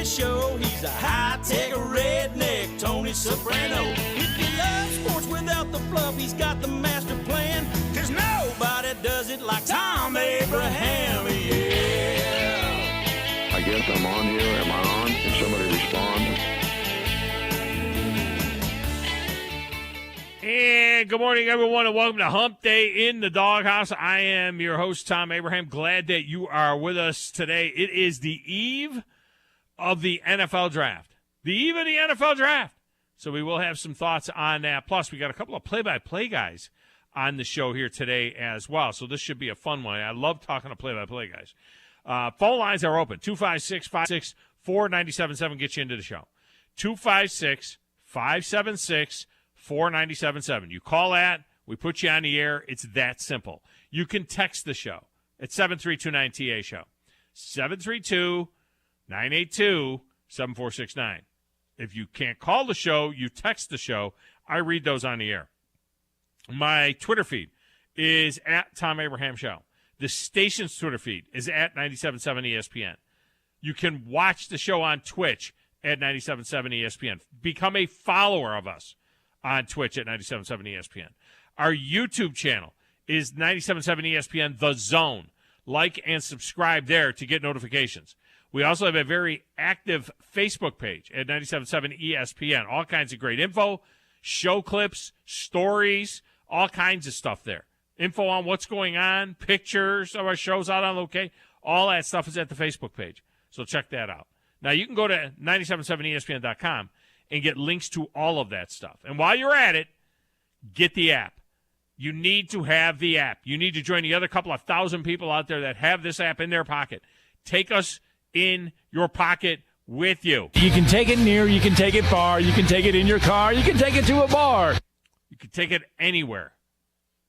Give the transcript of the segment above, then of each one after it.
the show. He's a high-tech redneck, Tony Soprano. If you love sports without the fluff, he's got the master plan. 'Cause nobody does it like Thom Abraham, yeah. I guess I'm on here. Am I on? If somebody responds. And good morning, everyone, and welcome to Hump Day in the Doghouse. I am your host, Thom Abraham. Glad that you are with us today. It is the eve of the NFL Draft. The eve of the NFL Draft. So we will have some thoughts on that. Plus, we got a couple of play-by-play guys on the show here today as well. So this should be a fun one. I love talking to play-by-play guys. Phone lines are open. 256-564-9777 gets you into the show. 256-576-4977. You call that, we put you on the air. It's that simple. You can text the show at 732-9TA show. 732-982-7469. If you can't call the show, you text the show. I read those on the air. My Twitter feed is at Thom Abraham Show. The station's Twitter feed is at 97.7 ESPN. You can watch the show on Twitch at 97.7 ESPN. Become a follower of us on Twitch at 97.7 ESPN. Our YouTube channel is 97.7 ESPN The Zone. Like and subscribe there to get notifications. We also have a very active Facebook page at 97.7 ESPN. All kinds of great info, show clips, stories, all kinds of stuff there. Info on what's going on, pictures of our shows out on location. All that stuff is at the Facebook page. So check that out. Now, you can go to 977ESPN.com and get links to all of that stuff. And while you're at it, get the app. You need to have the app. You need to join the other couple of thousand people out there that have this app in their pocket. Take us in your pocket with you. You can take it near, you can take it far, you can take it in your car, you can take it to a bar. You can take it anywhere.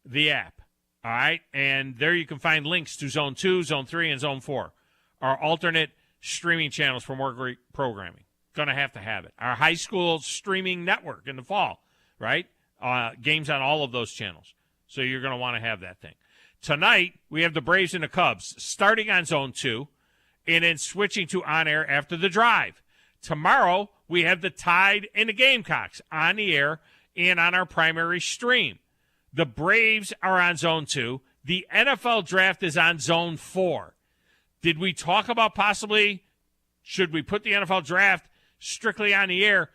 The app. All right? And there you can find links to Zone 2, Zone 3, and Zone 4. Our alternate streaming channels for more great programming. Going to have it. Our high school streaming network in the fall, right? Games on all of those channels. So you're going to want to have that thing. Tonight, we have the Braves and the Cubs starting on Zone 2 and then switching to on-air after the drive. Tomorrow, we have the Tide and the Gamecocks on the air and on our primary stream. The Braves are on Zone 2. The NFL Draft is on Zone 4. Did we talk about possibly, should we put the NFL Draft strictly on the air?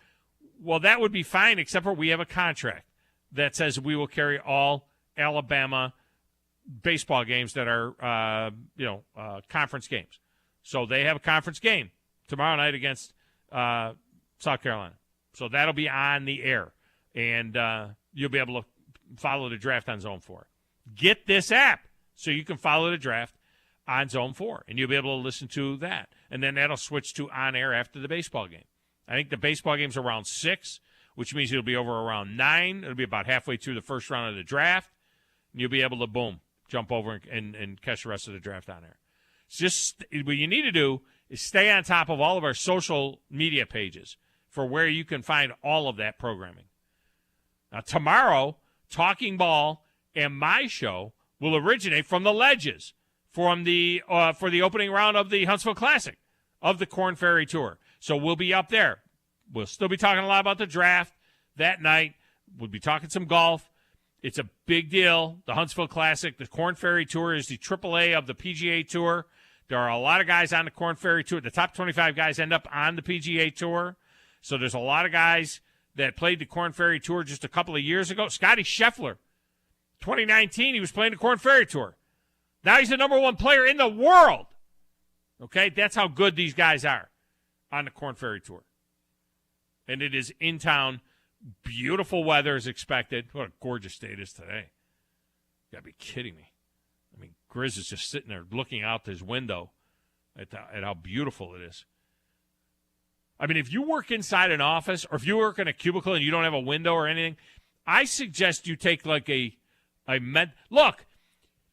Well, that would be fine, except for we have a contract that says we will carry all Alabama baseball games that are, conference games. So they have a conference game tomorrow night against South Carolina. So that'll be on the air, and you'll be able to follow the draft on Zone 4. Get this app so you can follow the draft on Zone 4, and you'll be able to listen to that. And then that'll switch to on-air after the baseball game. I think the baseball game's around 6, which means it'll be over around 9. It'll be about halfway through the first round of the draft. And you'll be able to, jump over and catch the rest of the draft on there. It's just what you need to do is stay on top of all of our social media pages for where you can find all of that programming. Now, tomorrow, Talking Ball and my show will originate from the Ledges for the opening round of the Huntsville Classic of the Korn Ferry Tour. So we'll be up there. We'll still be talking a lot about the draft that night. We'll be talking some golf. It's a big deal, the Huntsville Classic. The Korn Ferry Tour is the AAA of the PGA Tour. There are a lot of guys on the Korn Ferry Tour. The top 25 guys end up on the PGA Tour. So there's a lot of guys that played the Korn Ferry Tour just a couple of years ago. Scotty Scheffler, 2019, he was playing the Korn Ferry Tour. Now he's the number one player in the world. Okay, that's how good these guys are on the Korn Ferry Tour. And it is in town. Beautiful weather is expected. What a gorgeous day it is today. You got to be kidding me. I mean, Grizz is just sitting there looking out his window at how beautiful it is. I mean, if you work inside an office or if you work in a cubicle and you don't have a window or anything, I suggest you take like look,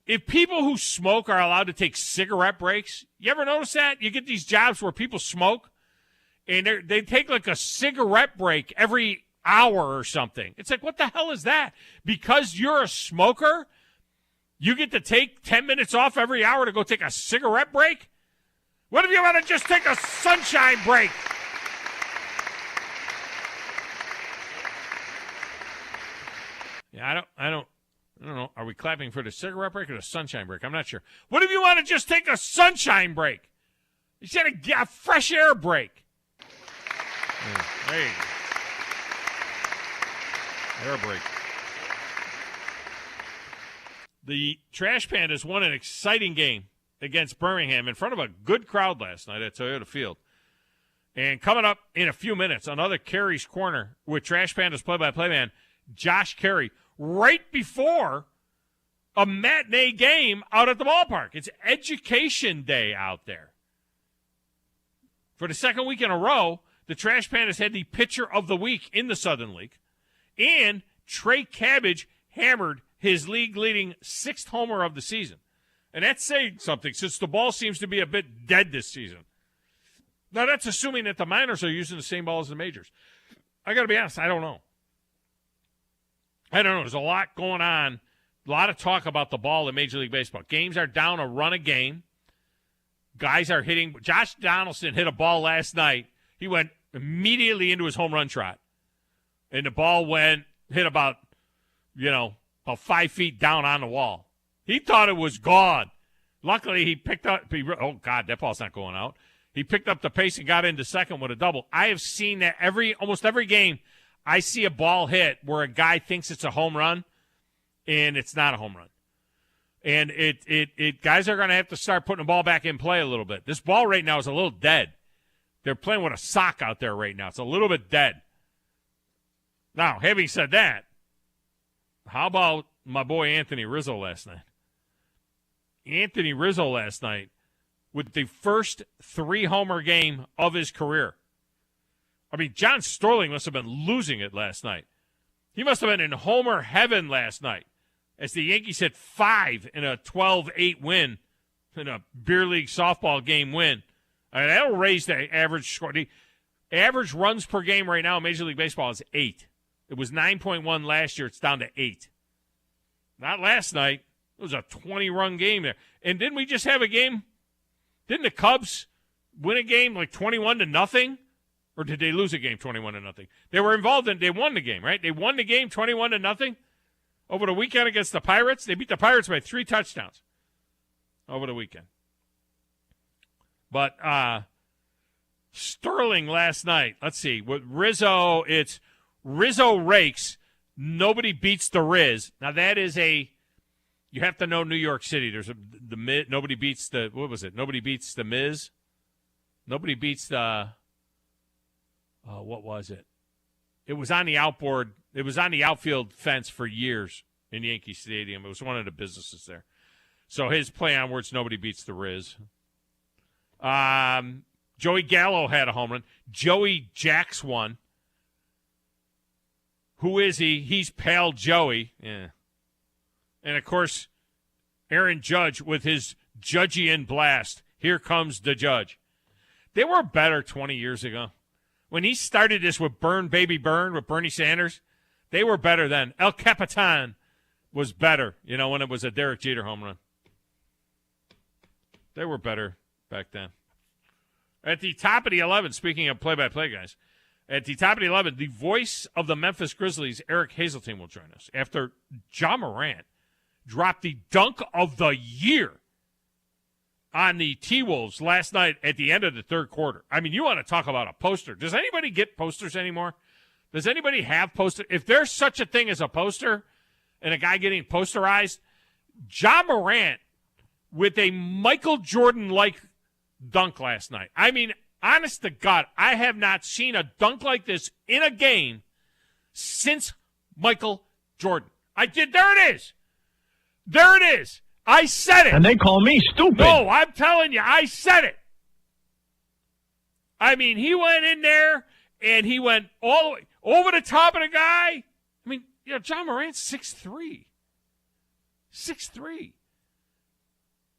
if people who smoke are allowed to take cigarette breaks, you ever notice that? You get these jobs where people smoke and they take like a cigarette break every hour or something. It's like, what the hell is that? Because you're a smoker, you get to take 10 minutes off every hour to go take a cigarette break? What if you want to just take a sunshine break? Yeah, I don't know. Are we clapping for the cigarette break or the sunshine break? I'm not sure. What if you want to just take a sunshine break? You said a fresh air break. Yeah, there you go. Air break. The Trash Pandas won an exciting game against Birmingham in front of a good crowd last night at Toyota Field. And coming up in a few minutes, another Caray's Corner with Trash Pandas play-by-play man Josh Caray, right before a matinee game out at the ballpark. It's Education Day out there. For the second week in a row, the Trash Pandas had the pitcher of the week in the Southern League. And Trey Cabbage hammered his league-leading 6th homer of the season. And that's saying something, since the ball seems to be a bit dead this season. Now, that's assuming that the minors are using the same ball as the majors. I got to be honest, I don't know. There's a lot going on, a lot of talk about the ball in Major League Baseball. Games are down a run a game. Guys are hitting. Josh Donaldson hit a ball last night. He went immediately into his home run trot. And the ball hit about 5 feet down on the wall. He thought it was gone. Luckily, he picked up. Oh, God, that ball's not going out. He picked up the pace and got into second with a double. I have seen that almost every game. I see a ball hit where a guy thinks it's a home run, and it's not a home run. And guys are going to have to start putting the ball back in play a little bit. This ball right now is a little dead. They're playing with a sock out there right now. It's a little bit dead. Now, having said that, how about my boy Anthony Rizzo last night? Anthony Rizzo last night with the first 3-homer game of his career. I mean, John Sterling must have been losing it last night. He must have been in homer heaven last night as the Yankees hit 5 in a 12-8 win, in a beer league softball game win. I mean, that'll raise the average score. The average runs per game right now in Major League Baseball is 8. It was 9.1 last year. It's down to 8. Not last night. It was a 20-run game there. And didn't we just have a game? Didn't the Cubs win a game like 21-0? Or did they lose a game 21-0? They were involved they won the game, right? They won the game 21-0 over the weekend against the Pirates. They beat the Pirates by 3 touchdowns over the weekend. But Sterling last night, let's see, with Rizzo, it's Rizzo rakes. Nobody beats the Riz. Now that is you have to know New York City. There's nobody beats the, what was it? Nobody beats the Miz. Nobody beats the, what was it? It was on the outboard. It was on the outfield fence for years in Yankee Stadium. It was one of the businesses there. So his play on words, nobody beats the Riz. Joey Gallo had a home run. Joey Jacks won. Who is he? He's Pale Joey. Yeah. And, of course, Aaron Judge with his Judgian blast. Here comes the Judge. They were better 20 years ago. When he started this with Burn Baby Burn with Bernie Sanders, they were better then. El Capitan was better, when it was a Derek Jeter home run. They were better back then. At the top of the 11, speaking of play-by-play guys, at the top of the 11, the voice of the Memphis Grizzlies, Eric Hasseltine, will join us after Ja Morant dropped the dunk of the year on the T-Wolves last night at the end of the third quarter. I mean, you want to talk about a poster. Does anybody get posters anymore? Does anybody have posters? If there's such a thing as a poster and a guy getting posterized, Ja Morant with a Michael Jordan-like dunk last night. I mean, honest to God, I have not seen a dunk like this in a game since Michael Jordan. There it is. There it is. I said it. And they call me stupid. No, I'm telling you, I said it. I mean, he went in there, and he went all the way over the top of the guy. I mean, Ja Morant's 6'3". 6'3".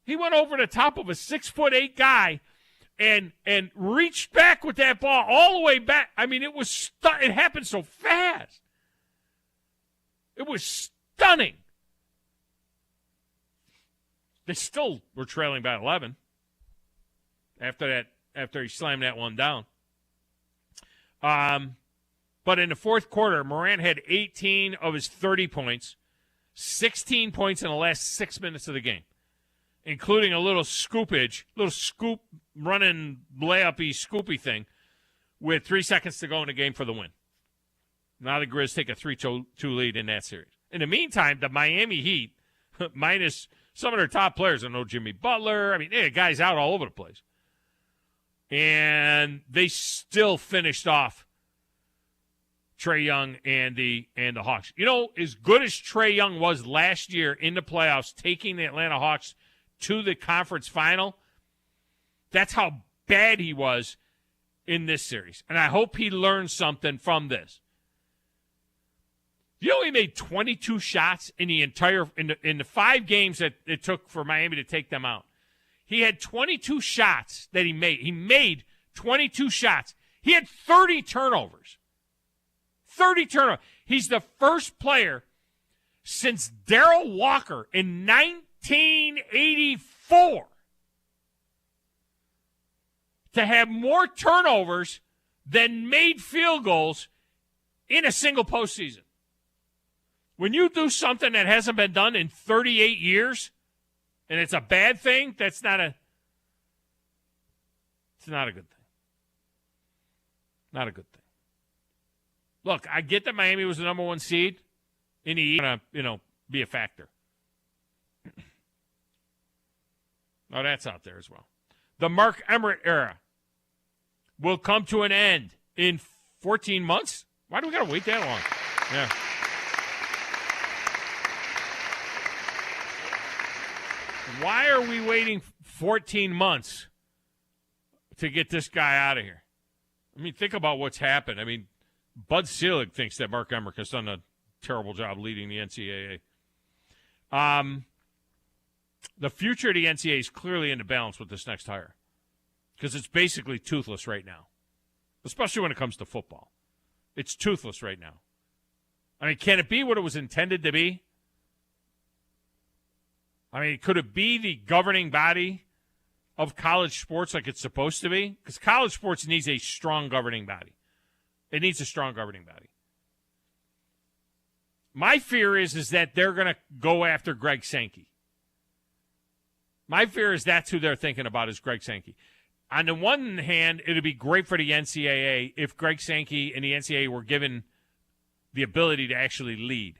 He went over the top of a 6'8" guy and reached back with that ball all the way back. I mean, it happened so fast. It was stunning. They still were trailing by 11. after he slammed that one down. But in the fourth quarter, Morant had 18 of his 30 points, 16 points in the last 6 minutes of the game, including a little scoop running layup-y scoopy thing with 3 seconds to go in the game for the win. Now the Grizz take a 3-2 lead in that series. In the meantime, the Miami Heat, minus some of their top players, I know Jimmy Butler, they had guys out all over the place. And they still finished off Trae Young and the Hawks. As good as Trae Young was last year in the playoffs, taking the Atlanta Hawks to the conference final, that's how bad he was in this series. And I hope he learns something from this. He made 22 shots in the entire in the 5 games that it took for Miami to take them out. He had 22 shots that he made. He made 22 shots. He had 30 turnovers. 30 turnovers. He's the first player since Darrell Walker in 1984 to have more turnovers than made field goals in a single postseason. When you do something that hasn't been done in 38 years, and it's a bad thing, it's not a good thing. Not a good thing. Look, I get that Miami was the number 1 seed in the East, be a factor. Oh, that's out there as well. The Mark Emmert era will come to an end in 14 months. Why do we got to wait that long? Yeah. Why are we waiting 14 months to get this guy out of here? Think about what's happened. Bud Selig thinks that Mark Emmert has done a terrible job leading the NCAA. The future of the NCAA is clearly into balance with this next hire because it's basically toothless right now, especially when it comes to football. It's toothless right now. Can it be what it was intended to be? Could it be the governing body of college sports like it's supposed to be? Because college sports needs a strong governing body. It needs a strong governing body. My fear is that they're going to go after Greg Sankey. My fear is that's who they're thinking about is Greg Sankey. On the one hand, it would be great for the NCAA if Greg Sankey and the NCAA were given the ability to actually lead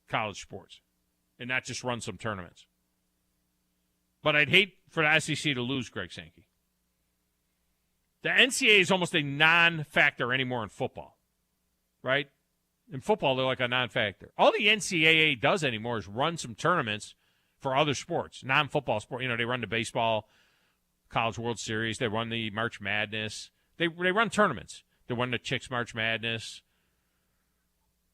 college sports and not just run some tournaments. But I'd hate for the SEC to lose Greg Sankey. The NCAA is almost a non-factor anymore in football, right? In football, they're like a non-factor. All the NCAA does anymore is run some tournaments for other sports, non-football sport. They run the baseball, College World Series. They run the March Madness. They run tournaments. They run the Chicks March Madness.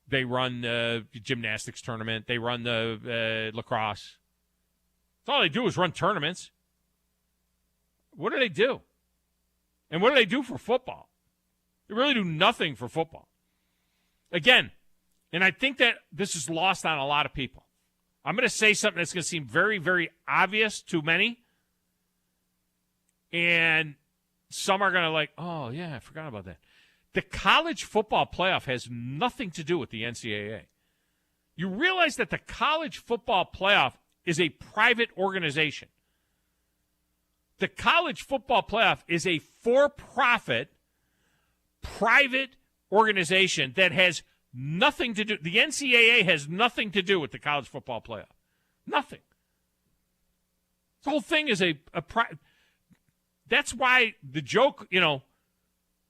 They run the gymnastics tournament. They run the lacrosse. That's all they do is run tournaments. What do they do? And what do they do for football? They really do nothing for football. Again, and I think that this is lost on a lot of people. I'm going to say something that's going to seem very, very obvious to many. And some are going to oh, yeah, I forgot about that. The college football playoff has nothing to do with the NCAA. You realize that the college football playoff is a private organization. The college football playoff is a for-profit, private organization that has nothing to do. The NCAA has nothing to do with the college football playoff. Nothing. The whole thing is that's why the joke,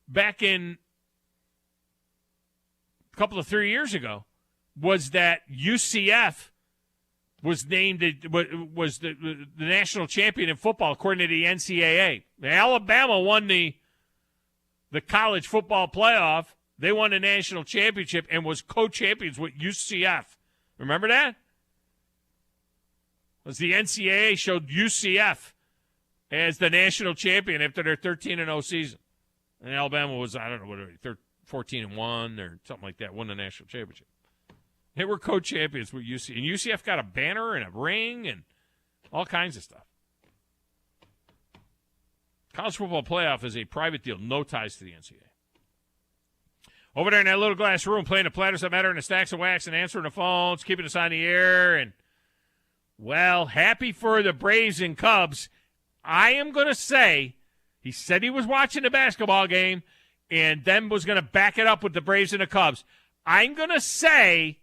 back in a couple of 3 years ago, was that UCF was named was the national champion in football according to the NCAA. Alabama won the college football playoff. They won the national championship and was co-champions with UCF. Remember that? Was the NCAA showed UCF as the national champion after their 13-0 season. And Alabama was, 14-1 or something like that, won the national championship. They were co-champions with UCF. And UCF got a banner and a ring and all kinds of stuff. College football playoff is a private deal, no ties to the NCAA. Over there in that little glass room, playing the platters that matter and the stacks of wax and answering the phones, keeping us on the air. And, well, happy for the Braves and Cubs. I am going to say he said he was watching the basketball game and then was going to back it up with the Braves and the Cubs. I'm going to say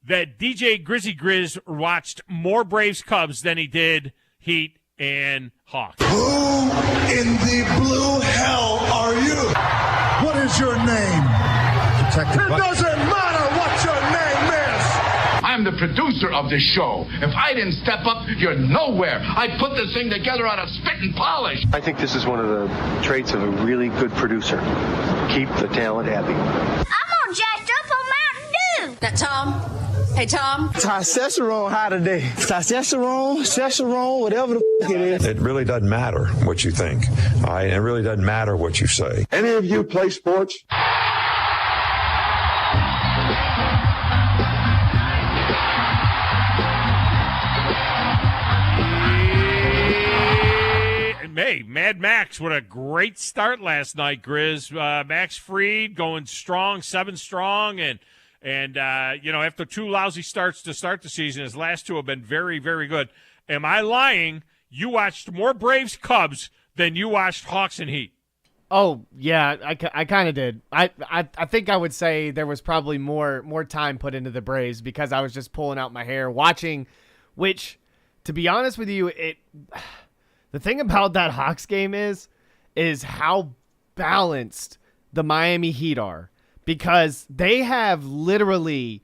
that DJ Grizzly Grizz watched more Braves Cubs than he did Heat and Hawks. Who in the blue hell are you? What is your name? It doesn't matter what your name is. I'm the producer of this show. If I didn't step up, you're nowhere. I put this thing together out of spit and polish. I think this is one of the traits of a really good producer. Keep the talent happy. I'm all jacked up on Mountain Dew. Now, Tom. Hey, Tom. Testosterone high today. Testosterone, whatever the f*** it is. It really doesn't matter what you think. It really doesn't matter what you say. Any of you play sports? Hey, Mad Max, what a great start last night, Grizz. Max Fried going strong, 7 strong, and after 2 lousy starts to start the season, his last 2 have been very, very good. Am I lying? You watched more Braves Cubs than you watched Hawks and Heat. Oh, yeah, I kind of did. I think I would say there was probably more time put into the Braves because I was just pulling out my hair watching, which, to be honest with you, the thing about that Hawks game is how balanced the Miami Heat are. Because they have literally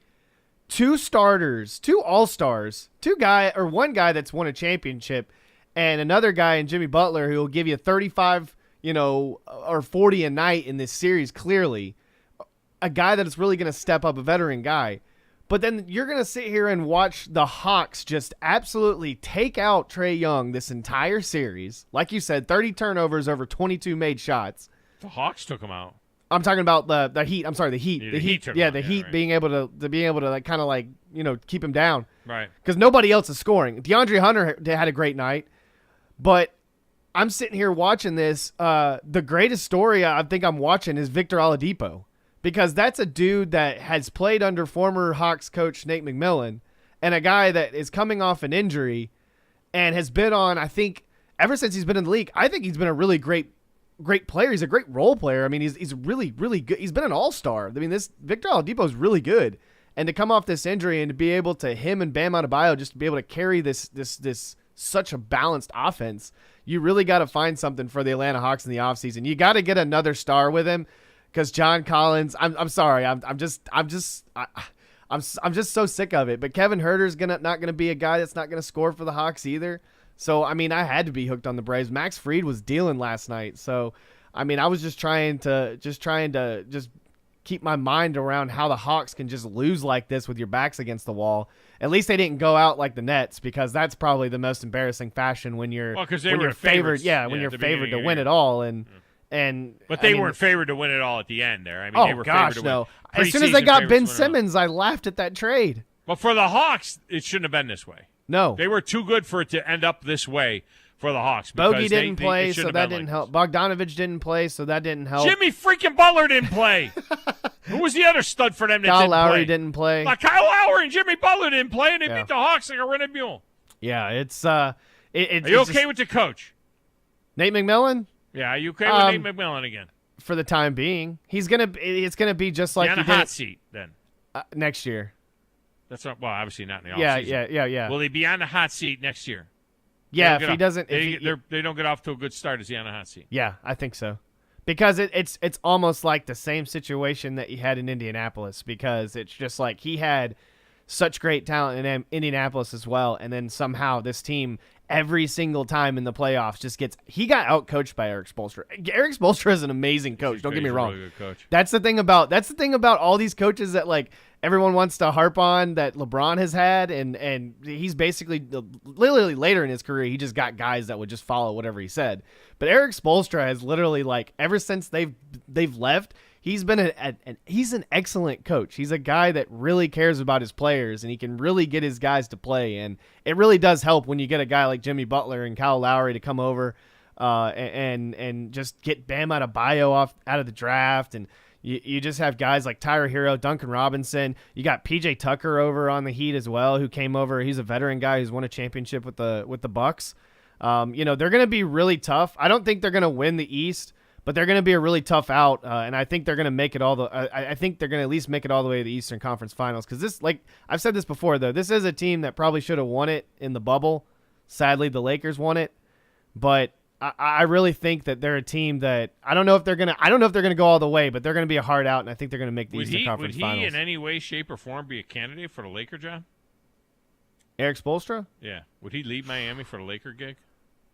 2 starters, 2 all-stars, one guy that's won a championship, and another guy in Jimmy Butler who will give you 35, or 40 a night in this series, clearly. A guy that is really going to step up, a veteran guy. But then you're going to sit here and watch the Hawks just absolutely take out Trae Young this entire series. Like you said, 30 turnovers over 22 made shots. The Hawks took him out. I'm talking about the Heat. I'm sorry, the Heat. The Heat took him out, Heat right. being able to like, kind of like, keep him down. Right. Because nobody else is scoring. DeAndre Hunter had a great night, but I'm sitting here watching this. The greatest story I think I'm watching is Victor Oladipo, because that's a dude that has played under former Hawks coach Nate McMillan and a guy that is coming off an injury and has been on, I think, ever since he's been in the league, I think he's been a really great player. He's a great role player. I mean, he's really, really good. He's been an all-star. I mean, this Victor Oladipo is really good. And to come off this injury and to be able to, him and Bam Adebayo, just to be able to carry this such a balanced offense, you really got to find something for the Atlanta Hawks in the offseason. You got to get another star with him, because John Collins, I'm sorry, I'm just so sick of it. But Kevin Huerter's not gonna be a guy that's not gonna score for the Hawks either. So I mean, I had to be hooked on the Braves. Max Fried was dealing last night, so I mean, I was just trying to keep my mind around how the Hawks can just lose like this with your backs against the wall. At least they didn't go out like the Nets, because that's probably the most embarrassing fashion when you're favored. Yeah, when you're favored to win it all, but they weren't favored to win it all at the end there. I mean, they were favored to win. As soon as they got Ben Simmons, I laughed at that trade. But for the Hawks, it shouldn't have been this way. No. They were too good for it to end up this way for the Hawks. Bogey didn't play, so that didn't help. Bogdanovich didn't play, so that didn't help. Jimmy freaking Butler didn't play. Who was the other stud for them that Kyle Lowry didn't play. Kyle Lowry and Jimmy Butler didn't play, and they beat the Hawks like a rented mule. Yeah, it's Are you okay with the coach? Nate McMillan? Yeah, are you okay with Nate McMillan again? For the time being. It's gonna be just like on a hot seat then. Next year. That's not, well, obviously not in the offseason. Yeah. Will he be on the hot seat next year? Yeah, if he doesn't, they don't get off to a good start, is he on the hot seat? Yeah, I think so. Because it's almost like the same situation that he had in Indianapolis, because it's just like he had such great talent in Indianapolis as well, and then somehow this team every single time in the playoffs he got outcoached by Eric Spoelstra. Eric Spoelstra is an amazing coach. Don't get me wrong. Really good coach. That's the thing about all these coaches that like everyone wants to harp on that LeBron has had, and he's basically literally later in his career he just got guys that would just follow whatever he said. But Eric Spoelstra has literally, like, ever since they've left, he's been he's an excellent coach. He's a guy that really cares about his players, and he can really get his guys to play. And it really does help when you get a guy like Jimmy Butler and Kyle Lowry to come over and just get Bam Adebayo out of the draft. And you just have guys like Tyler Hero, Duncan Robinson. You got PJ Tucker over on the Heat as well, who came over. He's a veteran guy who's won a championship with the Bucks. They're going to be really tough. I don't think they're going to win the East, but they're going to be a really tough out, and I think they're going to make it I think they're going to at least make it all the way to the Eastern Conference Finals. Because this, like I've said this before, though, this is a team that probably should have won it in the bubble. Sadly, the Lakers won it, but I really think that they're a team that I don't know if they're gonna go all the way, but they're gonna be a hard out, and I think they're gonna make the Eastern Conference Finals. Would he in any way, shape, or form be a candidate for the Laker job? Eric Spoelstra? Yeah. Would he leave Miami for the Laker gig?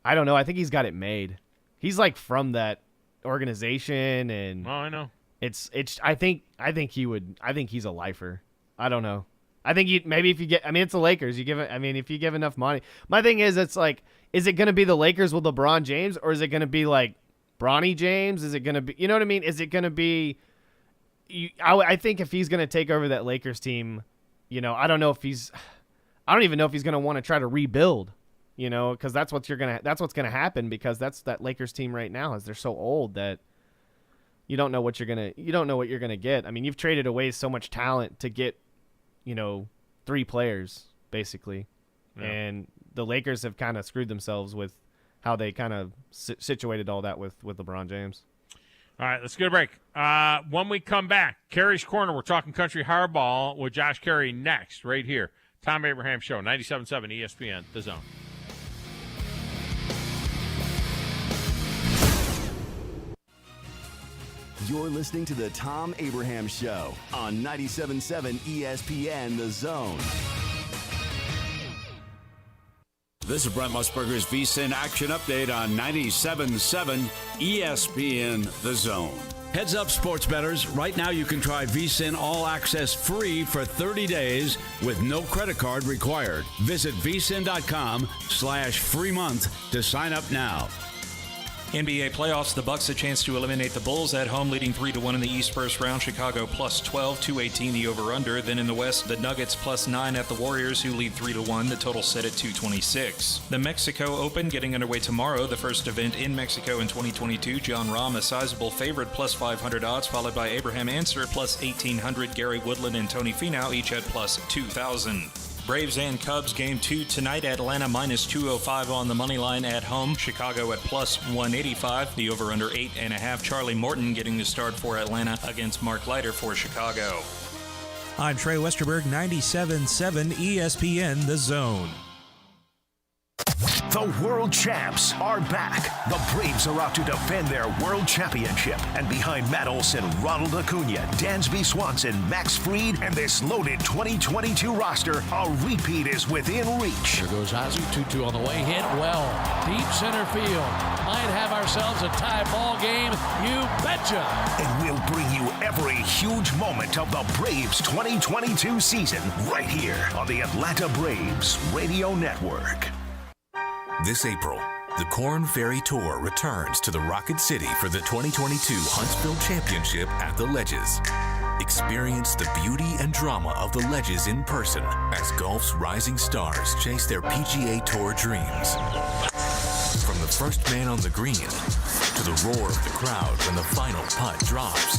I don't know. I think he's got it made. He's like from that organization, and I know. It's. I think he would. I think he's a lifer. I don't know. I think maybe if you get. I mean, it's the Lakers. You give it. I mean, if you give enough money. My thing is, it's like. Is it going to be the Lakers with LeBron James, or is it going to be like Bronny James? Is it going to be, you know what I mean? Is it going to be, I think if he's going to take over that Lakers team, I don't even know if he's going to want to try to rebuild, because that's what's going to happen, because that's that Lakers team right now, is they're so old that you don't know what you're going to get. I mean, you've traded away so much talent to get, 3 players basically. Yeah. And the Lakers have kind of screwed themselves with how they kind of situated all that with LeBron James. All right, let's get a break. When we come back, Caray's Corner, we're talking country hardball with Josh Caray next, right here. Thom Abraham Show, 97.7 ESPN, The Zone. You're listening to the Thom Abraham Show on 97.7 ESPN, The Zone. This is Brent Musburger's VSiN Action Update on 97.7 ESPN The Zone. Heads up, sports bettors. Right now you can try VSiN All Access free for 30 days with no credit card required. Visit vsin.com/free month to sign up now. NBA playoffs, the Bucks a chance to eliminate the Bulls at home, leading 3-1 in the East first round. Chicago plus 12, 218 the over-under. Then in the West, the Nuggets plus 9 at the Warriors, who lead 3-1. The total set at 226. The Mexico Open getting underway tomorrow, the first event in Mexico in 2022. John Rahm, a sizable favorite, plus 500 odds, followed by Abraham Ancer, plus 1,800. Gary Woodland and Tony Finau, each at plus 2,000. Braves and Cubs game 2 tonight. Atlanta minus 205 on the money line at home. Chicago at plus 185. The over-under 8.5. Charlie Morton getting the start for Atlanta against Mark Leiter for Chicago. I'm Trey Westerberg, 97.7 ESPN The Zone. The world champs are back. The Braves are out to defend their world championship. And behind Matt Olson, Ronald Acuna, Dansby Swanson, Max Fried, and this loaded 2022 roster, a repeat is within reach. Here goes Ozzie, 2-2 on the way, hit well. Deep center field. Might have ourselves a tie ball game. You betcha. And we'll bring you every huge moment of the Braves 2022 season right here on the Atlanta Braves Radio Network. This April, the Korn Ferry Tour returns to the Rocket City for the 2022 Huntsville Championship at the Ledges. Experience the beauty and drama of the Ledges in person as golf's rising stars chase their PGA Tour dreams. From the first man on the green to the roar of the crowd when the final putt drops.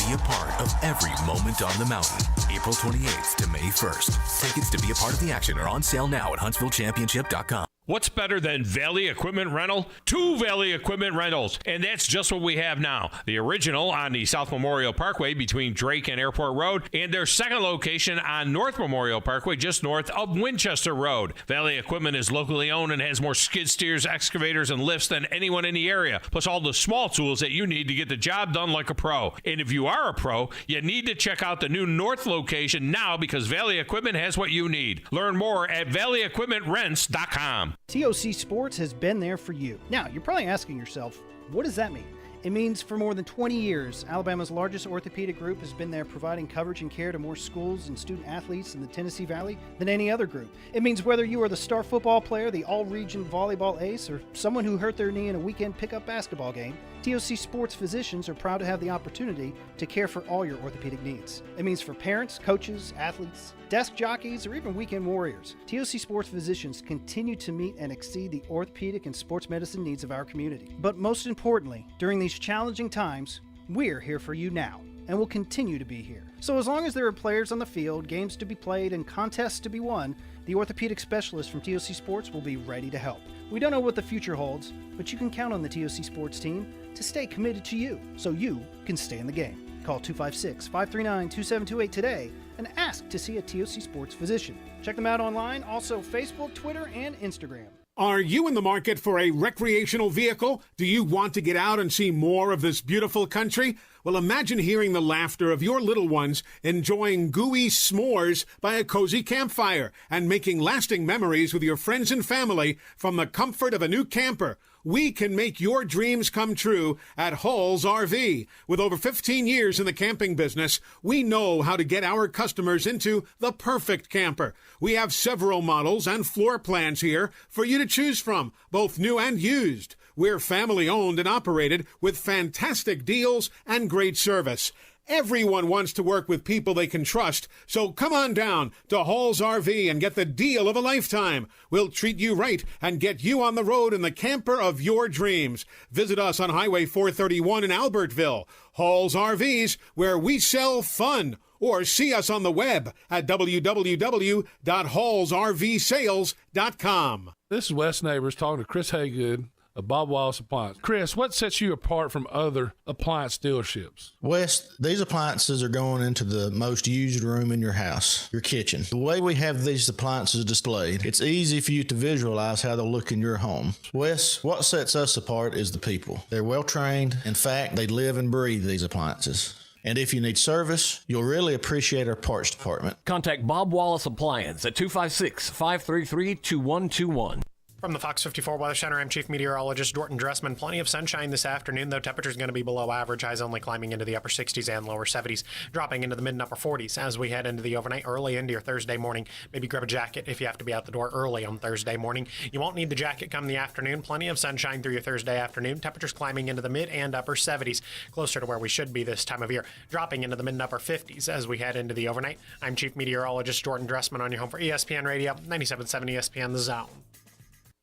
Be a part of every moment on the mountain. April 28th to May 1st. Tickets to be a part of the action are on sale now at HuntsvilleChampionship.com. What's better than Valley Equipment Rental? 2 Valley Equipment Rentals, and that's just what we have now. The original on the South Memorial Parkway between Drake and Airport Road, and their second location on North Memorial Parkway just north of Winchester Road. Valley Equipment is locally owned and has more skid steers, excavators, and lifts than anyone in the area, plus all the small tools that you need to get the job done like a pro. And if you are a pro, you need to check out the new North location now because Valley Equipment has what you need. Learn more at valleyequipmentrents.com. TOC Sports has been there for you. Now, you're probably asking yourself, what does that mean? It means for more than 20 years, Alabama's largest orthopedic group has been there providing coverage and care to more schools and student athletes in the Tennessee Valley than any other group. It means whether you are the star football player, the all-region volleyball ace, or someone who hurt their knee in a weekend pickup basketball game, TOC Sports physicians are proud to have the opportunity to care for all your orthopedic needs. It means for parents, coaches, athletes, desk jockeys, or even weekend warriors, TOC Sports physicians continue to meet and exceed the orthopedic and sports medicine needs of our community. But most importantly, during these challenging times, we're here for you now, and will continue to be here. So as long as there are players on the field, games to be played, and contests to be won, the orthopedic specialists from TOC Sports will be ready to help. We don't know what the future holds, but you can count on the TOC Sports team to stay committed to you, so you can stay in the game. Call 256-539-2728 today and ask to see a TOC Sports physician. Check them out online, also Facebook, Twitter, and Instagram. Are you in the market for a recreational vehicle? Do you want to get out and see more of this beautiful country? Well, imagine hearing the laughter of your little ones enjoying gooey s'mores by a cozy campfire and making lasting memories with your friends and family from the comfort of a new camper. We can make your dreams come true at Hall's RV. With over 15 years in the camping business, we know how to get our customers into the perfect camper. We have several models and floor plans here for you to choose from, both new and used. We're family owned and operated with fantastic deals and great service. Everyone wants to work with people they can trust, so come on down to Hall's RV and get the deal of a lifetime. We'll treat you right and get you on the road in the camper of your dreams. Visit us on Highway 431 in Albertville. Hall's RVs, where we sell fun. Or see us on the web at www.hallsrvsales.com. This is Wes Neighbors talking to Chris Haygood of Bob Wallace Appliance. Chris, what sets you apart from other appliance dealerships? Wes, these appliances are going into the most used room in your house, your kitchen. The way we have these appliances displayed, it's easy for you to visualize how they'll look in your home. Wes, what sets us apart is the people. They're well trained. In fact, they live and breathe these appliances. And if you need service, you'll really appreciate our parts department. Contact Bob Wallace Appliance at 256-533-2121. From the Fox 54 Weather Center, I'm Chief Meteorologist Dorton Dressman. Plenty of sunshine this afternoon, though temperatures going to be below average. Highs only climbing into the upper 60s and lower 70s, dropping into the mid and upper 40s as we head into the overnight, early into your Thursday morning. Maybe grab a jacket if you have to be out the door early on Thursday morning. You won't need the jacket come the afternoon. Plenty of sunshine through your Thursday afternoon. Temperatures climbing into the mid and upper 70s, closer to where we should be this time of year, dropping into the mid and upper 50s as we head into the overnight. I'm Chief Meteorologist Dorton Dressman on your home for ESPN Radio, 97.7 ESPN The Zone.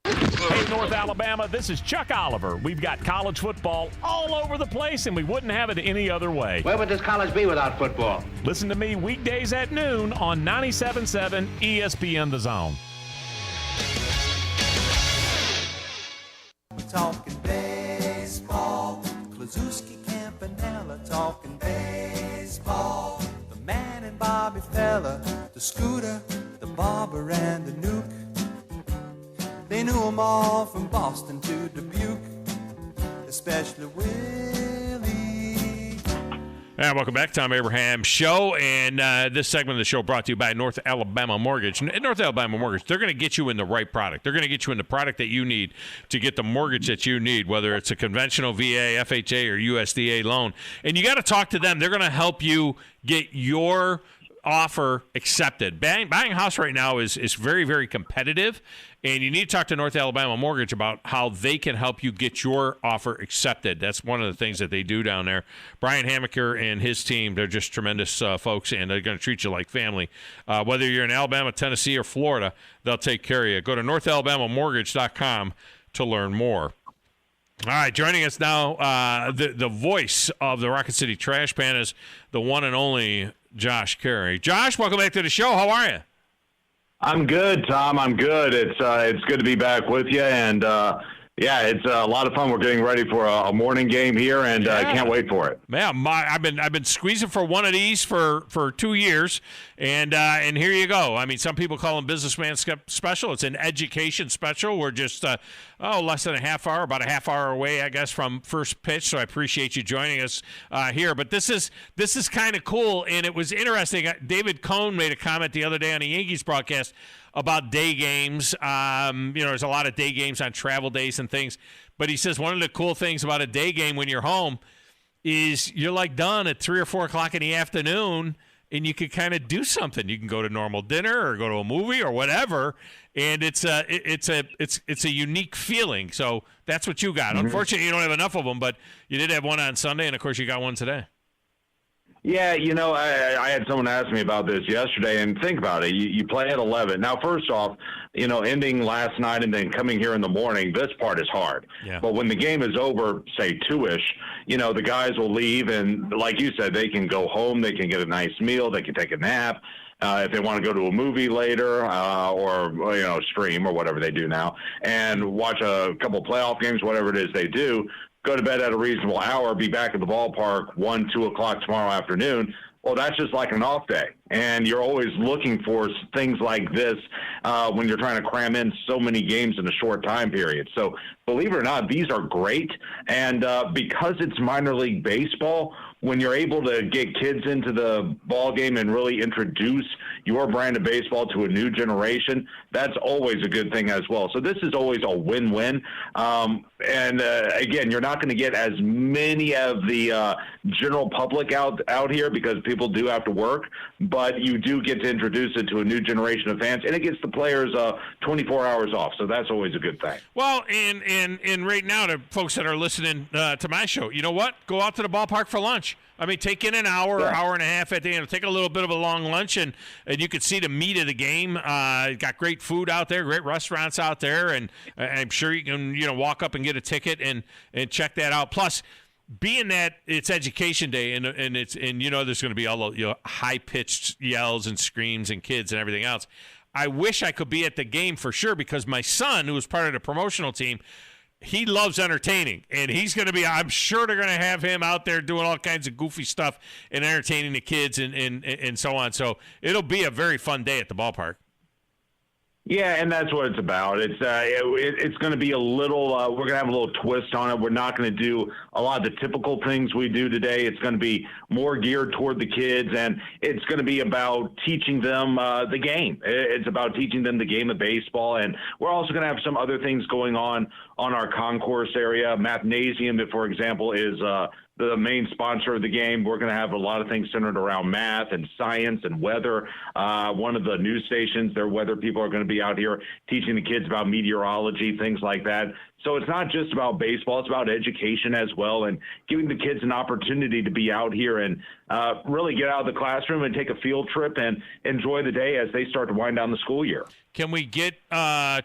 Hey, North Alabama, this is Chuck Oliver. We've got college football all over the place, and we wouldn't have it any other way. Where would this college be without football? Listen to me weekdays at noon on 97.7 ESPN The Zone. We're talking baseball. Klazuski, Campanella, talking baseball. The man and Bobby Fella, the Scooter, the Barber, and the Nuke. They knew them all from Boston to Dubuque, especially Willie. And welcome back, Thom Abraham Show. And this segment of the show brought to you by North Alabama Mortgage. North Alabama Mortgage, they're going to get you in the right product. They're going to get you in the product that you need to get the mortgage that you need, whether it's a conventional VA, FHA, or USDA loan. And you got to talk to them. They're going to help you get your offer accepted. Buying a house right now is very, very competitive, and you need to talk to North Alabama Mortgage about how they can help you get your offer accepted. That's one of the things that they do down there. Brian Hammaker and his team, they're just tremendous folks, and they're going to treat you like family. Whether you're in Alabama, Tennessee, or Florida, they'll take care of you. Go to NorthAlabamaMortgage.com to learn more. All right, joining us now, the voice of the Rocket City Trash Pandas, the one and only Josh Caray. Josh, welcome back to the show. How are you? I'm good, Tom. I'm good. It's good to be back with you, and it's a lot of fun. We're getting ready for a morning game here, and I can't wait for it. Man, I've been squeezing for one of these for 2 years, and here you go. I mean, some people call them businessman special. It's an education special. We're just less than a half hour, about a half hour away, I guess, from first pitch. So I appreciate you joining us here. But this is kind of cool, and it was interesting. David Cohn made a comment the other day on the Yankees broadcast about day games. There's a lot of day games on travel days and things. But he says one of the cool things about a day game when you're home is you're like done at 3 or 4 o'clock in the afternoon, and you can kind of do something. You can go to normal dinner or go to a movie or whatever, and it's a unique feeling. So that's what you got. Mm-hmm. Unfortunately, you don't have enough of them, but you did have one on Sunday, and of course you got one today. Yeah, I had someone ask me about this yesterday, and think about it. You play at 11. Now, first off, ending last night and then coming here in the morning, this part is hard. Yeah. But when the game is over, say 2-ish, the guys will leave, and like you said, they can go home, they can get a nice meal, they can take a nap. If they want to go to a movie later or stream or whatever they do now and watch a couple playoff games, whatever it is they do, go to bed at a reasonable hour, be back at the ballpark 1, 2 o'clock tomorrow afternoon. Well, that's just like an off day. And you're always looking for things like this when you're trying to cram in so many games in a short time period. So believe it or not, these are great. And because it's minor league baseball, when you're able to get kids into the ball game and really introduce your brand of baseball to a new generation, that's always a good thing as well. So this is always a win-win. Again, you're not going to get as many of the general public out here because people do have to work, but you do get to introduce it to a new generation of fans, and it gets the players 24 hours off. So that's always a good thing. Well, and right now, to folks that are listening to my show, you know what? Go out to the ballpark for lunch. I mean, take in an hour, hour and a half at the end. Take a little bit of a long lunch, and you can see the meat of the game. Got great food out there, great restaurants out there, and I'm sure you can walk up and get a ticket and check that out. Plus, being that it's Education Day and there's going to be all high pitched yells and screams and kids and everything else. I wish I could be at the game for sure because my son, who was part of the promotional team, he loves entertaining, and he's going to be, I'm sure they're going to have him out there doing all kinds of goofy stuff and entertaining the kids and so on. So it'll be a very fun day at the ballpark. Yeah, and that's what it's about. It's going to be a little we're going to have a little twist on it. We're not going to do a lot of the typical things we do today. It's going to be more geared toward the kids, and it's going to be about teaching them the game. It's about teaching them the game of baseball, and we're also going to have some other things going on our concourse area. Mathnasium, for example, is the main sponsor of the game. We're going to have a lot of things centered around math and science and weather. One of the news stations, their weather people are going to be out here teaching the kids about meteorology, things like that. So it's not just about baseball, it's about education as well, and giving the kids an opportunity to be out here and really get out of the classroom and take a field trip and enjoy the day as they start to wind down the school year. Can we get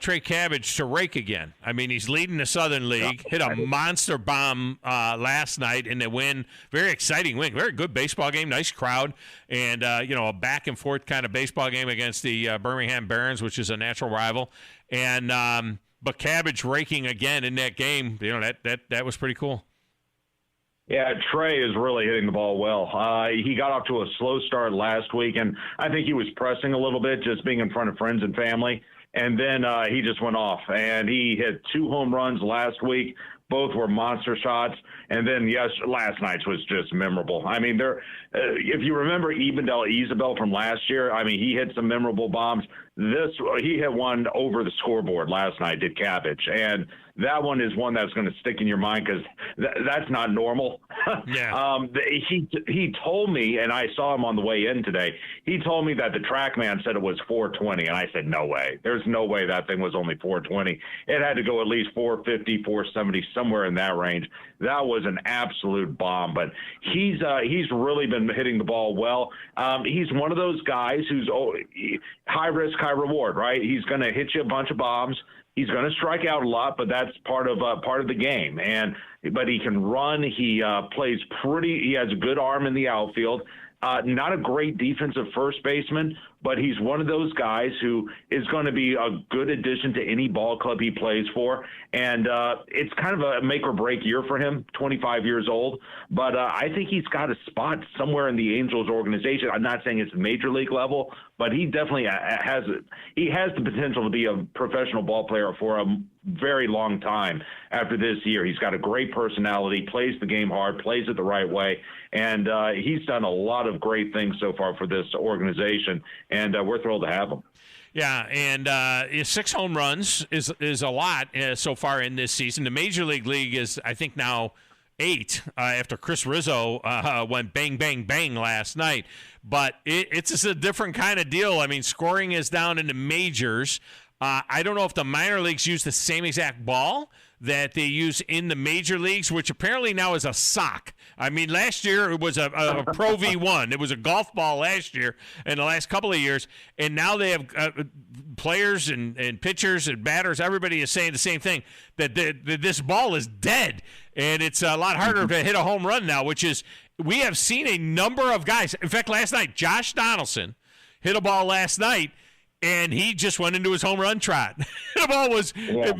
Trey Cabbage to rake again? I mean, he's leading the Southern League, hit a monster bomb last night in the win. Very exciting win. Very good baseball game, nice crowd, and a back-and-forth kind of baseball game against the Birmingham Barons, which is a natural rival. And but Cabbage raking again in that game, that was pretty cool. Yeah, Trey is really hitting the ball well. He got off to a slow start last week, and I think he was pressing a little bit, just being in front of friends and family. And then he just went off, and he hit 2 home runs last week. Both were monster shots. And then, last night's was just memorable. I mean, if you remember Isabel from last year, I mean, he hit some memorable bombs. He hit one over the scoreboard last night, did Cabbage. And that one is one that's going to stick in your mind because that's not normal. Yeah. He told me, and I saw him on the way in today, he told me that the TrackMan said it was 420, and I said, no way. There's no way that thing was only 420. It had to go at least 450, 470, somewhere in that range. That was an absolute bomb, but he's really been hitting the ball well. He's one of those guys who's high risk, high reward, right? He's going to hit you a bunch of bombs. He's going to strike out a lot, but that's part of the game. But he can run. He plays pretty. He has a good arm in the outfield. Not a great defensive first baseman, but he's one of those guys who is going to be a good addition to any ball club he plays for. And it's kind of a make or break year for him, 25 years old. But I think he's got a spot somewhere in the Angels organization. I'm not saying it's major league level, but he definitely has the potential to be a professional ball player for a very long time after this year. He's got a great personality, plays the game hard, plays it the right way, and he's done a lot of great things so far for this organization, and we're thrilled to have him. Yeah, and 6 home runs is a lot so far in this season. The Major League is, I think, now 8 after Chris Rizzo went bang, bang, bang last night. But it's just a different kind of deal. I mean, scoring is down in the majors. I don't know if the minor leagues use the same exact ball that they use in the major leagues, which apparently now is a sock. I mean, last year it was a Pro V1. It was a golf ball last year and the last couple of years, and now they have players and pitchers and batters. Everybody is saying the same thing, that this ball is dead, and it's a lot harder to hit a home run now, which is we have seen a number of guys. In fact, last night, Josh Donaldson hit a ball last night, and he just went into his home run trot. The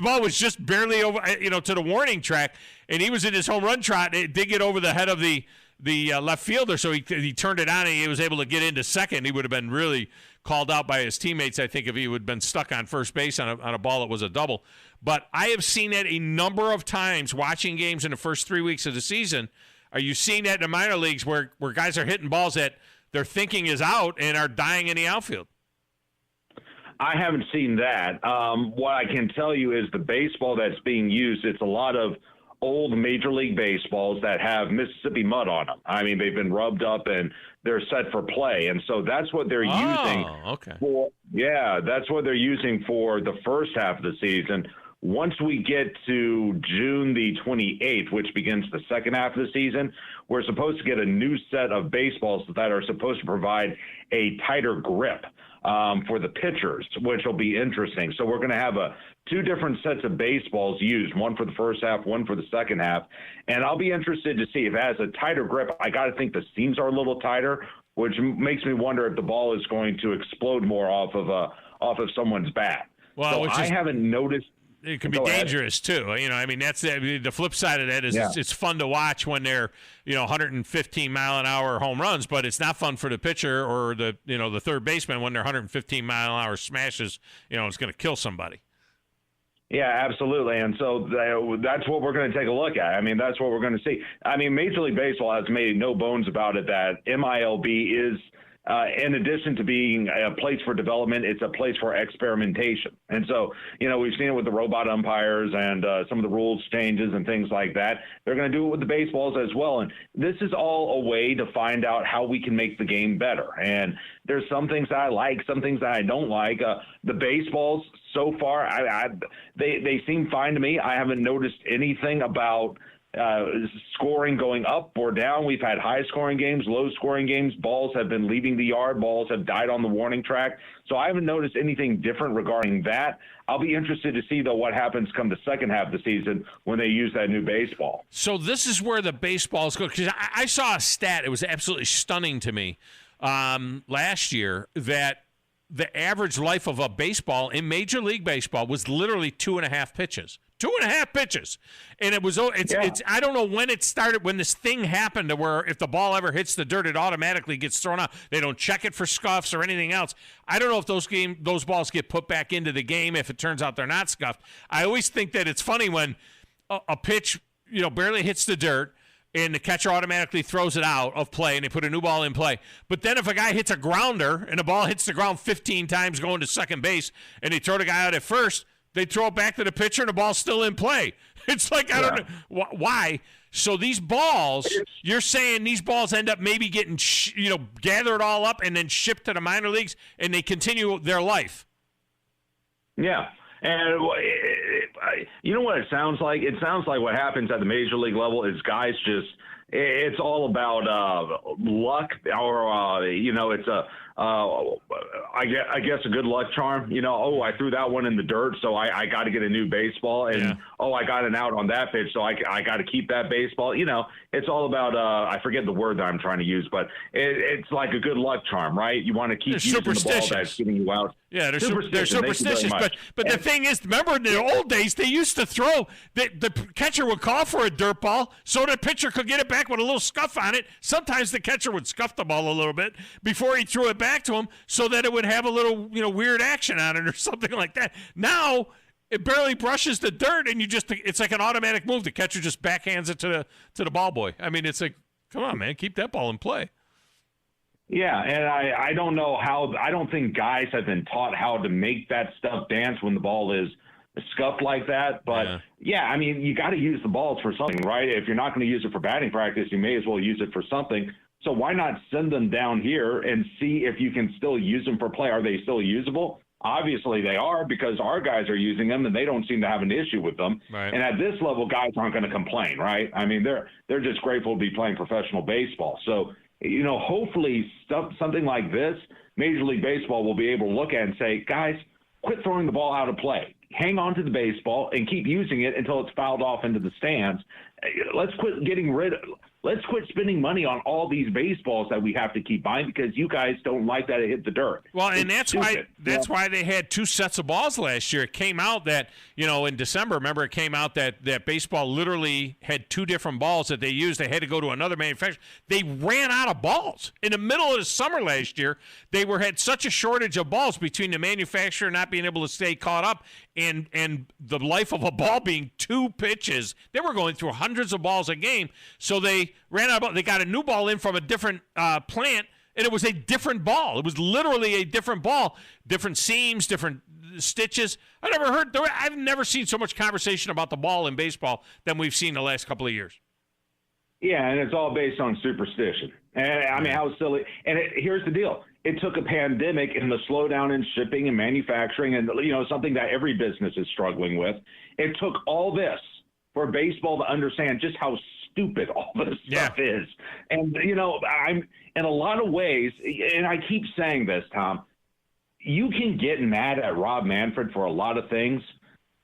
ball was just barely over, to the warning track, and he was in his home run trot. It did get over the head of the left fielder, so he turned it on, and he was able to get into second. He would have been really called out by his teammates, I think, if he would have been stuck on first base on a ball that was a double. But I have seen that a number of times watching games in the first 3 weeks of the season. Are you seeing that in the minor leagues where guys are hitting balls that they're thinking is out and are dying in the outfield? I haven't seen that. What I can tell you is the baseball that's being used, it's a lot of old Major League baseballs that have Mississippi mud on them. I mean, they've been rubbed up and they're set for play. And so that's what they're using. Okay. That's what they're using for the first half of the season. Once we get to June the 28th, which begins the second half of the season, we're supposed to get a new set of baseballs that are supposed to provide a tighter grip for the pitchers, which will be interesting. So we're going to have two different sets of baseballs used, one for the first half, one for the second half. And I'll be interested to see if it has a tighter grip. I got to think the seams are a little tighter, which makes me wonder if the ball is going to explode more off of someone's bat. Well, so I haven't noticed. It can be dangerous too. I mean, that's the flip side of that is it's fun to watch when they're 115 mile an hour home runs, but it's not fun for the pitcher or the third baseman when they're 115 mile an hour smashes. It's going to kill somebody. Yeah, absolutely. And so that's what we're going to take a look at. I mean, that's what we're going to see. I mean, Major League Baseball has made no bones about it that MILB is. In addition to being a place for development, it's a place for experimentation. And so, we've seen it with the robot umpires and some of the rules changes and things like that. They're going to do it with the baseballs as well. And this is all a way to find out how we can make the game better. And there's some things that I like, some things that I don't like. The baseballs so far, they seem fine to me. I haven't noticed anything about scoring going up or down. We've had high scoring games, low scoring games. Balls have been leaving the yard. Balls have died on the warning track. So I haven't noticed anything different regarding that. I'll be interested to see, though, what happens come the second half of the season when they use that new baseball. So this is where the baseballs go. Because I saw a stat. It was absolutely stunning to me last year that the average life of a baseball in Major League Baseball was literally 2.5 pitches. 2.5 pitches. And it was, it's I don't know when it started, when this thing happened to where if the ball ever hits the dirt, it automatically gets thrown out. They don't check it for scuffs or anything else. I don't know if those balls get put back into the game if it turns out they're not scuffed. I always think that it's funny when a pitch, barely hits the dirt and the catcher automatically throws it out of play and they put a new ball in play. But then if a guy hits a grounder and the ball hits the ground 15 times going to second base and they throw the guy out at first, they throw it back to the pitcher and the ball's still in play. It's like, I don't know why. So these balls, you're saying these balls end up maybe getting, gathered all up and then shipped to the minor leagues and they continue their life. Yeah. And you know what it sounds like? It sounds like what happens at the major league level is guys just – it's all about luck, or it's I guess a good luck charm. I threw that one in the dirt, so I got to get a new baseball, and I got an out on that pitch, so I got to keep that baseball. It's all about I forget the word that I'm trying to use, but it's like a good luck charm, right? You want to keep using the ball that's getting you out. Yeah, they're superstitious. But the thing is, remember in the old days, they used to throw, the catcher would call for a dirt ball so the pitcher could get it back with a little scuff on it. Sometimes the catcher would scuff the ball a little bit before he threw it back to him so that it would have a little, weird action on it or something like that. Now, it barely brushes the dirt, and it's like an automatic move. The catcher just backhands it to the ball boy. I mean, it's like, come on, man, keep that ball in play. Yeah, and I don't know how – I don't think guys have been taught how to make that stuff dance when the ball is scuffed like that. But, I mean, you got to use the balls for something, right? If you're not going to use it for batting practice, you may as well use it for something. So why not send them down here and see if you can still use them for play? Are they still usable? Obviously they are, because our guys are using them and they don't seem to have an issue with them. Right. And at this level, guys aren't going to complain, right? I mean, they're just grateful to be playing professional baseball. So – hopefully something like this, Major League Baseball will be able to look at and say, guys, quit throwing the ball out of play. Hang on to the baseball and keep using it until it's fouled off into the stands. Let's quit spending money on all these baseballs that we have to keep buying because you guys don't like that it hit the dirt. Well, and that's why they had two sets of balls last year. It came out that, in December, remember it came out that baseball literally had two different balls that they used. They had to go to another manufacturer. They ran out of balls. In the middle of the summer last year, they had such a shortage of balls between the manufacturer not being able to stay caught up and the life of a ball being two pitches. They were going through hundreds of balls a game, so they ran out of balls. They got a new ball in from a different plant, and it was a different ball. It was literally a different ball, different seams, different stitches. I've never seen so much conversation about the ball in baseball than we've seen the last couple of years. Yeah, and it's all based on superstition. And I mean, how silly. And here's the deal. It took a pandemic and the slowdown in shipping and manufacturing and, something that every business is struggling with. It took all this for baseball to understand just how stupid all this stuff is. And, I'm in a lot of ways, and I keep saying this, Tom, you can get mad at Rob Manfred for a lot of things.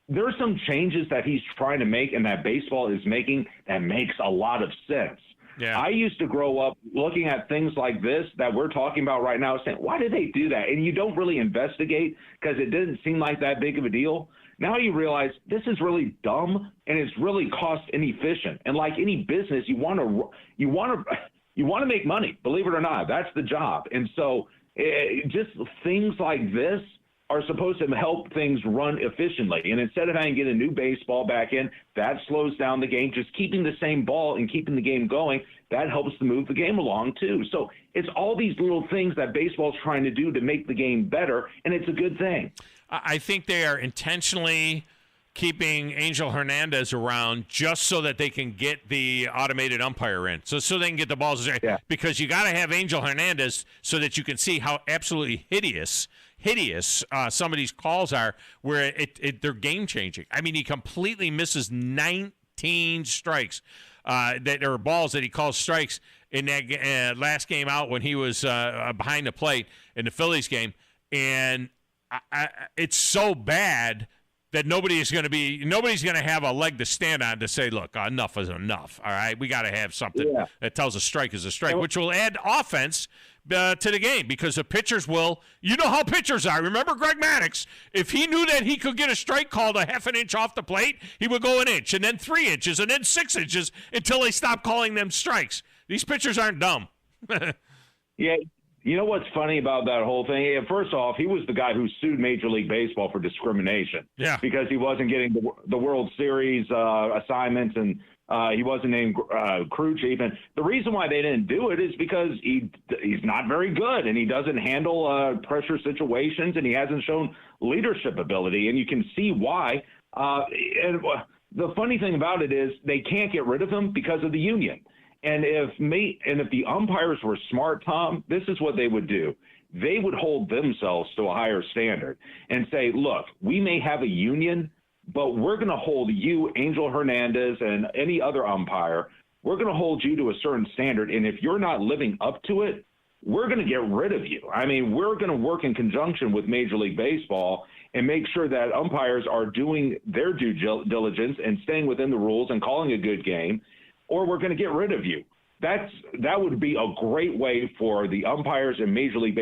There are some changes that he's trying to make and that baseball is making that makes a lot of sense. Yeah. I used to grow up looking at things like this that we're talking about right now, saying, why did they do that? And you don't really investigate because it didn't seem like that big of a deal. Now you realize this is really dumb and it's really cost inefficient. And like any business, you want to make money, believe it or not. That's the job. And so just things like this are supposed to help things run efficiently. And instead of having to get a new baseball back in, that slows down the game. Just keeping the same ball and keeping the game going, that helps to move the game along too. So it's all these little things that baseball's trying to do to make the game better, and it's a good thing. I think they are intentionally keeping Angel Hernandez around just so that they can get the automated umpire in. So they can get the balls. Yeah. Because you got to have Angel Hernandez so that you can see how absolutely hideous some of these calls are, where they're game changing. I mean, he completely misses 19 strikes that are balls that he calls strikes in that last game out when he was behind the plate in the Phillies game, and it's so bad that nobody's going to have a leg to stand on to say, look, enough is enough. All right, we got to have something that tells a strike is a strike, which will add offense to the game, because the pitchers will. You know how pitchers are. Remember Greg Maddux? If he knew that he could get a strike called a half an inch off the plate, he would go an inch, and then 3 inches, and then 6 inches until they stop calling them strikes. These pitchers aren't dumb. Yeah. You know what's funny about that whole thing? First off, he was the guy who sued Major League Baseball for discrimination. Yeah. Because he wasn't getting the World Series assignments, and he wasn't named crew chief. And the reason why they didn't do it is because he's not very good, and he doesn't handle pressure situations, and he hasn't shown leadership ability. And you can see why. And the funny thing about it is they can't get rid of him because of the union. And if the umpires were smart, Tom, this is what they would do. They would hold themselves to a higher standard and say, look, we may have a union, but we're going to hold you, Angel Hernandez, and any other umpire, we're going to hold you to a certain standard. And if you're not living up to it, we're going to get rid of you. I mean, we're going to work in conjunction with Major League Baseball and make sure that umpires are doing their due diligence and staying within the rules and calling a good game, or we're going to get rid of you. That would be a great way for the umpires in Major League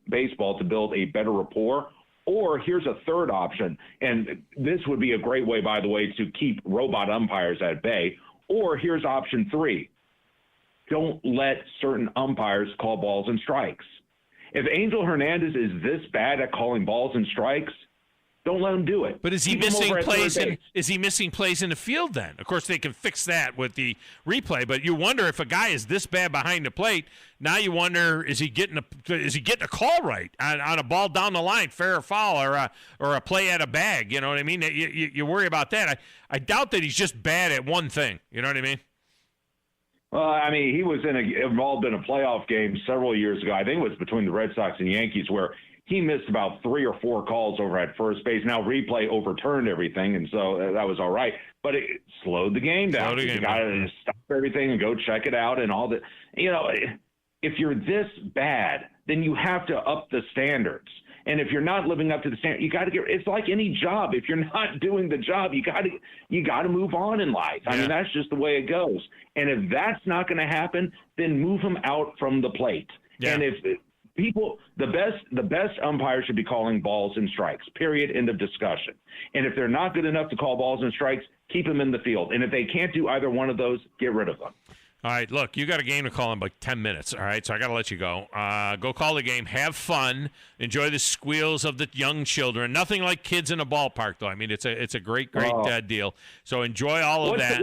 Baseball to build a better rapport. Or here's a third option, and this would be a great way, by the way, to keep robot umpires at bay. Or here's option 3. Don't let certain umpires call balls and strikes. If Angel Hernandez is this bad at calling balls and strikes, don't let him do it. But is he missing plays in the field then? Of course, they can fix that with the replay, but you wonder if a guy is this bad behind the plate. Now you wonder, is he getting a call right on a ball down the line, fair or foul, or a play at a bag? You know what I mean? You worry about that. I doubt that he's just bad at one thing. You know what I mean? Well, I mean, he was involved in a playoff game several years ago. I think it was between the Red Sox and Yankees, where he missed about 3 or 4 calls over at first base. Now replay overturned everything, and so that was all right. But it slowed the game down. You got to stop everything and go check it out and all that. You know, if you're this bad, then you have to up the standards. And if you're not living up to the standard, you got to it's like any job. If you're not doing the job, you got to move on in life. I mean, that's just the way it goes. And if that's not going to happen, then move them out from the plate. Yeah. And if the best umpires should be calling balls and strikes, period, end of discussion. And if they're not good enough to call balls and strikes, keep them in the field. And if they can't do either one of those, get rid of them. All right, look, you got a game to call in like 10 minutes, all right? So I got to let you go. Go call the game. Have fun. Enjoy the squeals of the young children. Nothing like kids in a ballpark, though. I mean, it's a great deal. So enjoy all of that.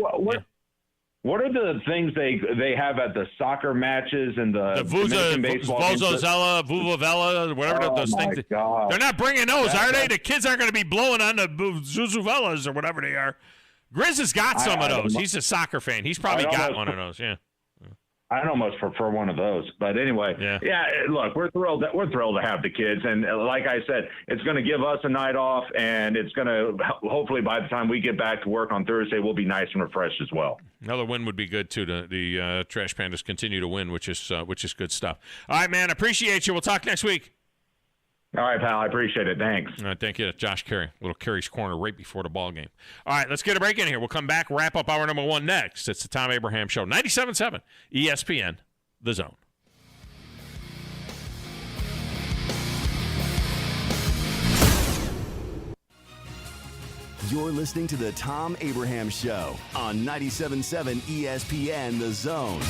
What are the things they have at the soccer matches and the Dominican baseball Vuvuzela, whatever those things. God. They're not bringing those, are they? The kids aren't going to be blowing on the Zuzuvelas or whatever they are. Grizz has got some of those. He's a soccer fan. He's probably got one of those. Yeah. I'd almost prefer one of those, but anyway, look, we're thrilled to have the kids, and like I said, it's going to give us a night off, and it's going to hopefully by the time we get back to work on Thursday, we'll be nice and refreshed as well. Another win would be good too. The Trash Pandas continue to win, which is good stuff. All right, man, appreciate you. We'll talk next week. All right, pal. I appreciate it. Thanks. All right, thank you. Josh Caray, little Caray's Corner right before the ball game. All right, let's get a break in here. We'll come back, wrap up hour number 1 next. It's the Thom Abraham Show, 97.7 ESPN, The Zone. You're listening to the Thom Abraham Show on 97.7 ESPN, The Zone.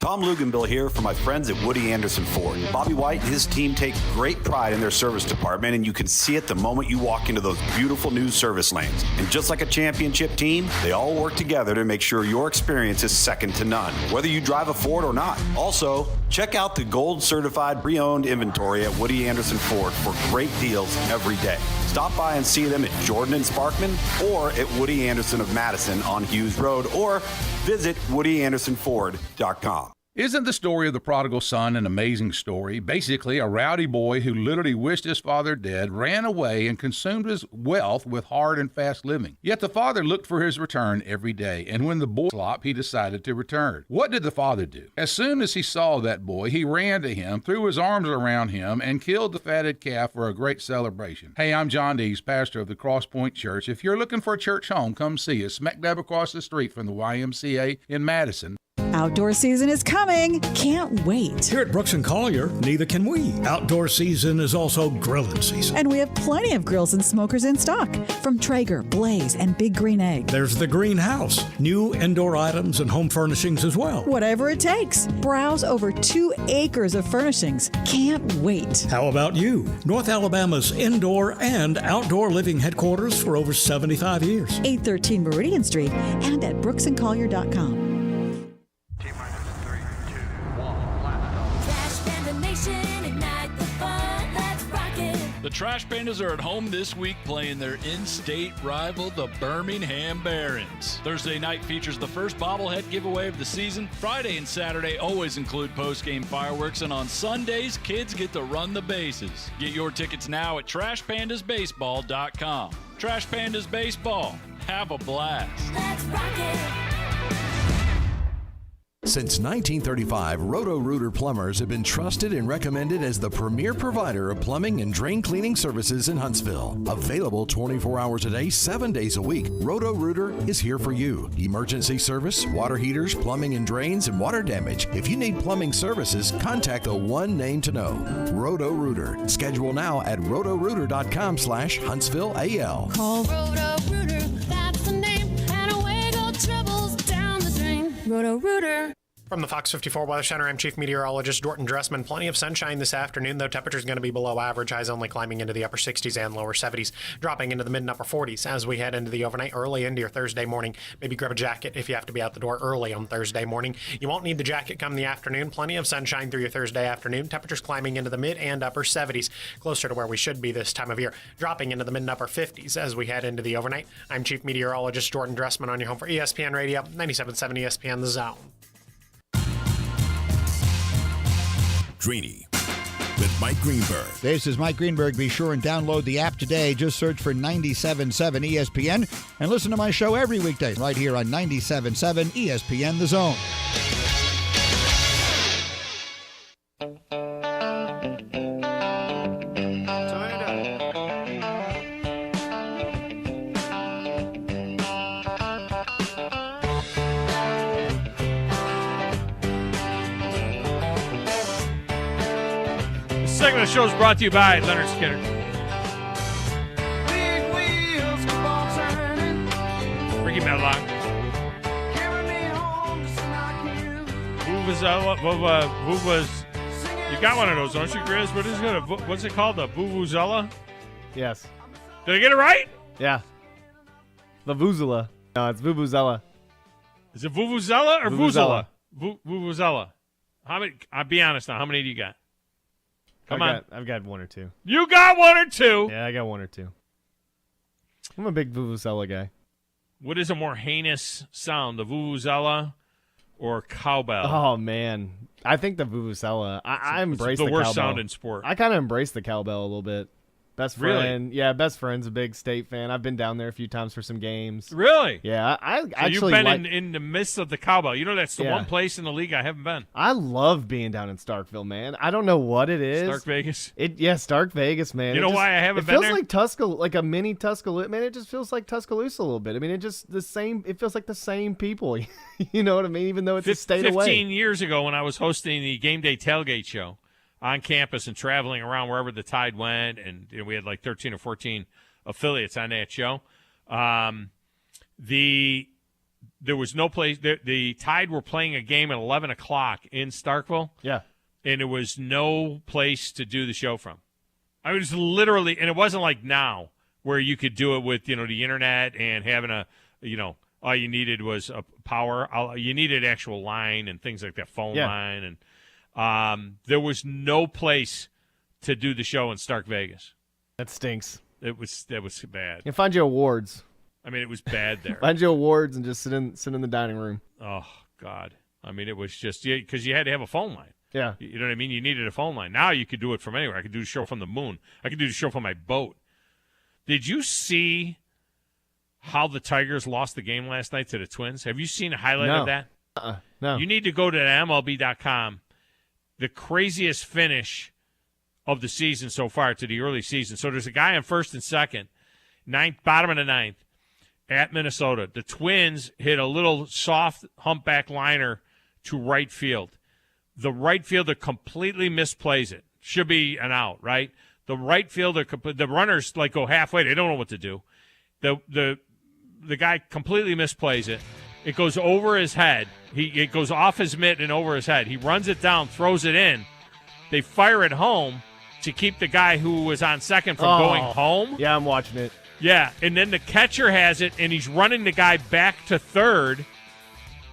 Tom Luganbill here for my friends at Woody Anderson Ford. Bobby White and his team take great pride in their service department, and you can see it the moment you walk into those beautiful new service lanes. And just like a championship team, they all work together to make sure your experience is second to none, whether you drive a Ford or not. Also, check out the gold certified pre-owned inventory at Woody Anderson Ford for great deals every day. Stop by and see them at Jordan and Sparkman or at Woody Anderson of Madison on Hughes Road, or visit WoodyAndersonFord.com. Isn't the story of the prodigal son an amazing story? Basically, a rowdy boy who literally wished his father dead ran away and consumed his wealth with hard and fast living. Yet the father looked for his return every day, and when the boy slopped, he decided to return. What did the father do? As soon as he saw that boy, he ran to him, threw his arms around him, and killed the fatted calf for a great celebration. Hey, I'm John Dees, pastor of the Cross Point Church. If you're looking for a church home, come see us, smack dab across the street from the YMCA in Madison. Outdoor season is coming. Can't wait. Here at Brooks & Collier, neither can we. Outdoor season is also grilling season. And we have plenty of grills and smokers in stock from Traeger, Blaze, and Big Green Egg. There's the greenhouse, new indoor items and home furnishings as well. Whatever it takes. Browse over 2 acres of furnishings. Can't wait. How about you? North Alabama's indoor and outdoor living headquarters for over 75 years. 813 Meridian Street and at brooksandcollier.com. The Trash Pandas are at home this week playing their in-state rival, the Birmingham Barons. Thursday night features the first bobblehead giveaway of the season. Friday and Saturday always include post-game fireworks, and on Sundays, kids get to run the bases. Get your tickets now at TrashPandasBaseball.com. Trash Pandas Baseball. Have a blast. Let's rock it. Since 1935, Roto-Rooter plumbers have been trusted and recommended as the premier provider of plumbing and drain cleaning services in Huntsville. Available 24 hours a day, 7 days a week, Roto-Rooter is here for you. Emergency service, water heaters, plumbing and drains, and water damage. If you need plumbing services, contact the one name to know, Roto-Rooter. Schedule now at rotorooter.com/HuntsvilleAL. Call Roto-Rooter, that's the name, and away go troubles down the drain. Roto-Rooter. From the Fox 54 Weather Center, I'm Chief Meteorologist Dorton Dressman. Plenty of sunshine this afternoon, though temperatures going to be below average. Highs only climbing into the upper 60s and lower 70s, dropping into the mid and upper 40s as we head into the overnight, early into your Thursday morning. Maybe grab a jacket if you have to be out the door early on Thursday morning. You won't need the jacket come the afternoon. Plenty of sunshine through your Thursday afternoon. Temperatures climbing into the mid and upper 70s, closer to where we should be this time of year, dropping into the mid and upper 50s as we head into the overnight. I'm Chief Meteorologist Dorton Dressman on your home for ESPN Radio, 97.7 ESPN The Zone. Greeny with Mike Greenberg. This is Mike Greenberg. Be sure and download the app today. Just search for 97.7 ESPN and listen to my show every weekday right here on 97.7 ESPN The Zone. Segment of the show is brought to you by Leonard Skinner. Ricky Medlock. Vuvuzela. You got one of those, don't you, Grizz? What is it? What's it called? The Vuvuzela? Yes. Did I get it right? Yeah. The Vuvuzela. No, it's Vuvuzela. Is it Vuvuzela or Vuvuzela. Vuvuzela? Vuvuzela. How many? I'll be honest now. How many do you got? Come on. I've got one or two. You got one or two? Yeah, I got one or two. I'm a big Vuvuzela guy. What is a more heinous sound, the Vuvuzela or cowbell? Oh, man. I think the Vuvuzela. I embrace the cowbell. The worst sound in sport. I kind of embrace the cowbell a little bit. Best friend. Really? Yeah, best friend's a big State fan. I've been down there a few times for some games. Really? Yeah, I so actually you've been in the midst of the cowbell. You know, that's the one place in the league I haven't been. I love being down in Starkville, man. I don't know what it is. Stark Vegas? Stark Vegas, man. You know why I haven't been there? It feels like a mini Tuscaloosa. Man, it just feels like Tuscaloosa a little bit. I mean, it feels like the same people. You know what I mean? Even though it's a state away. 15 years ago when I was hosting the Game Day Tailgate Show on campus and traveling around wherever the Tide went, and we had like 13 or 14 affiliates on that show. There was no place. The Tide were playing a game at 11 o'clock in Starkville. Yeah. And there was no place to do the show from. I mean, it was literally, and it wasn't like now where you could do it with, the internet and having all you needed was a power. You needed actual line and things like that, phone line. And there was no place to do the show in Stark Vegas. That stinks. That was bad. You find you awards. I mean, it was bad there. Find you awards and just sit in the dining room. Oh God! I mean, it was just because you had to have a phone line. Yeah. You know what I mean? You needed a phone line. Now you could do it from anywhere. I could do the show from the moon. I could do the show from my boat. Did you see how the Tigers lost the game last night to the Twins? Have you seen a highlight of that? No. You need to go to MLB.com. The craziest finish of the season so far, to the early season. So there's a guy on first and second, bottom of the ninth, at Minnesota. The Twins hit a little soft humpback liner to right field. The right fielder completely misplays it. Should be an out, right? The right fielder, the runners go halfway. They don't know what to do. The guy completely misplays it. It goes over his head. It goes off his mitt and over his head. He runs it down, throws it in. They fire it home to keep the guy who was on second from going home. Yeah, I'm watching it. Yeah, and then the catcher has it, and he's running the guy back to third,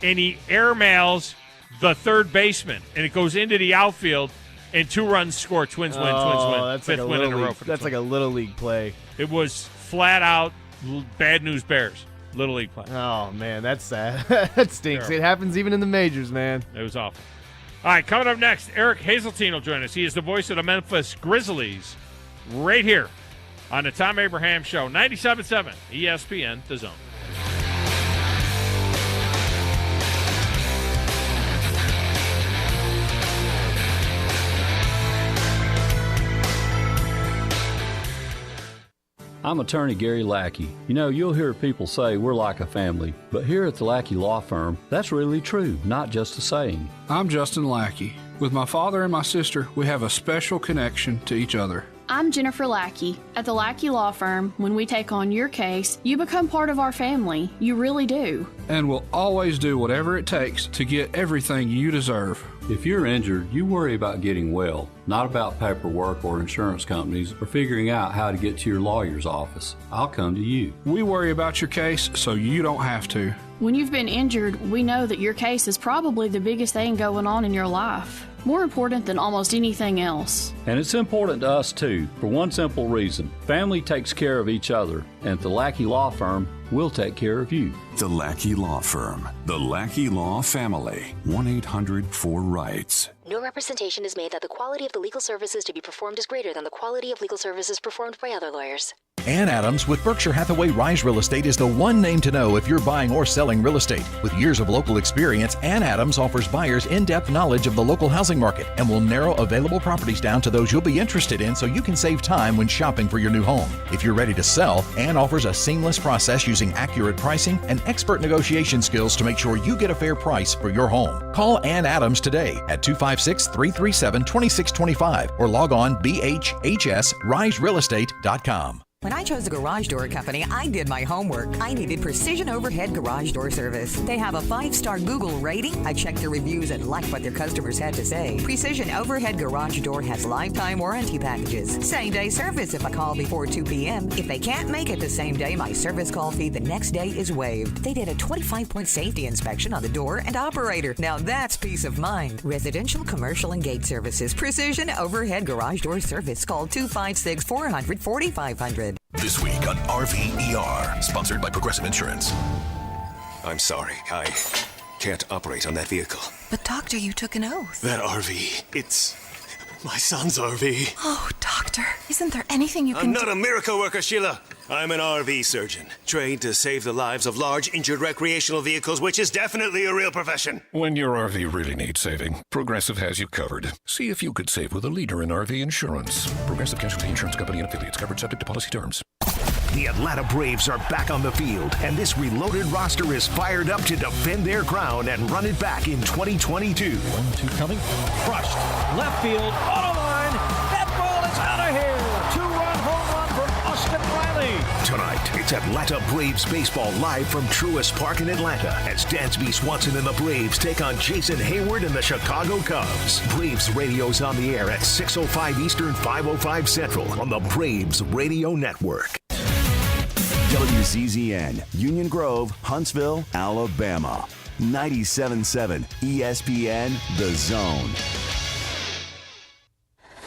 and he airmails the third baseman, and it goes into the outfield. And 2 runs scored. Twins win. Twins win. That's Fifth like win in a row for the That's like Twins. a Little League play. It was flat out bad news Bears. Little League play. Oh, man, that's sad. That stinks. Terrible. It happens even in the majors, man. It was awful. All right, coming up next, Eric Hasseltine will join us. He is the voice of the Memphis Grizzlies right here on the Thom Abraham Show. 97.7 ESPN, The Zone. I'm attorney Gary Lackey. You know, you'll hear people say we're like a family, but here at the Lackey Law Firm, that's really true, not just a saying. I'm Justin Lackey. With my father and my sister, we have a special connection to each other. I'm Jennifer Lackey. At the Lackey Law Firm, when we take on your case, you become part of our family. You really do. And we'll always do whatever it takes to get everything you deserve. If you're injured, you worry about getting well, not about paperwork or insurance companies or figuring out how to get to your lawyer's office. I'll come to you. We worry about your case so you don't have to. When you've been injured, we know that your case is probably the biggest thing going on in your life. More important than almost anything else. And it's important to us too, for one simple reason. Family takes care of each other, and at the Lackey Law Firm, we'll take care of you. The Lackey Law Firm. The Lackey Law Family. 1-800-4-RIGHTS. No representation is made that the quality of the legal services to be performed is greater than the quality of legal services performed by other lawyers. Ann Adams with Berkshire Hathaway Rise Real Estate is the one name to know if you're buying or selling real estate. With years of local experience, Ann Adams offers buyers in-depth knowledge of the local housing market and will narrow available properties down to those you'll be interested in so you can save time when shopping for your new home. If you're ready to sell, Ann offers a seamless process using accurate pricing and expert negotiation skills to make sure you get a fair price for your home. Call Ann Adams today at 256-337-2625 or log on bhhsriserealestate.com. When I chose a garage door company, I did my homework. I needed Precision Overhead Garage Door Service. They have a 5-star Google rating. I checked their reviews and liked what their customers had to say. Precision Overhead Garage Door has lifetime warranty packages. Same-day service if I call before 2 p.m. If they can't make it the same day, my service call fee the next day is waived. They did a 25-point safety inspection on the door and operator. Now that's peace of mind. Residential, commercial, and gate services. Precision Overhead Garage Door Service. Call 256-400-4500. This week on RVER, sponsored by Progressive Insurance. I'm sorry, I can't operate on that vehicle. But doctor, you took an oath. That RV, it's my son's RV. Oh, doctor, isn't there anything you can I'm not a miracle worker, Sheila. I'm an RV surgeon, trained to save the lives of large, injured recreational vehicles, which is definitely a real profession. When your RV really needs saving, Progressive has you covered. See if you could save with a leader in RV insurance. Progressive Casualty Insurance Company and affiliates, covered subject to policy terms. The Atlanta Braves are back on the field, and this reloaded roster is fired up to defend their crown and run it back in 2022. 1-2 coming. Crushed. Left field. Auto line. That ball is out of here. 2-run home run from Austin Riley. Tonight, it's Atlanta Braves baseball live from Truist Park in Atlanta as Dansby Swanson and the Braves take on Jason Hayward and the Chicago Cubs. Braves radio's on the air at 6:05 Eastern, 5:05 Central on the Braves Radio Network. WCZN, Union Grove, Huntsville, Alabama. 97.7 ESPN, The Zone.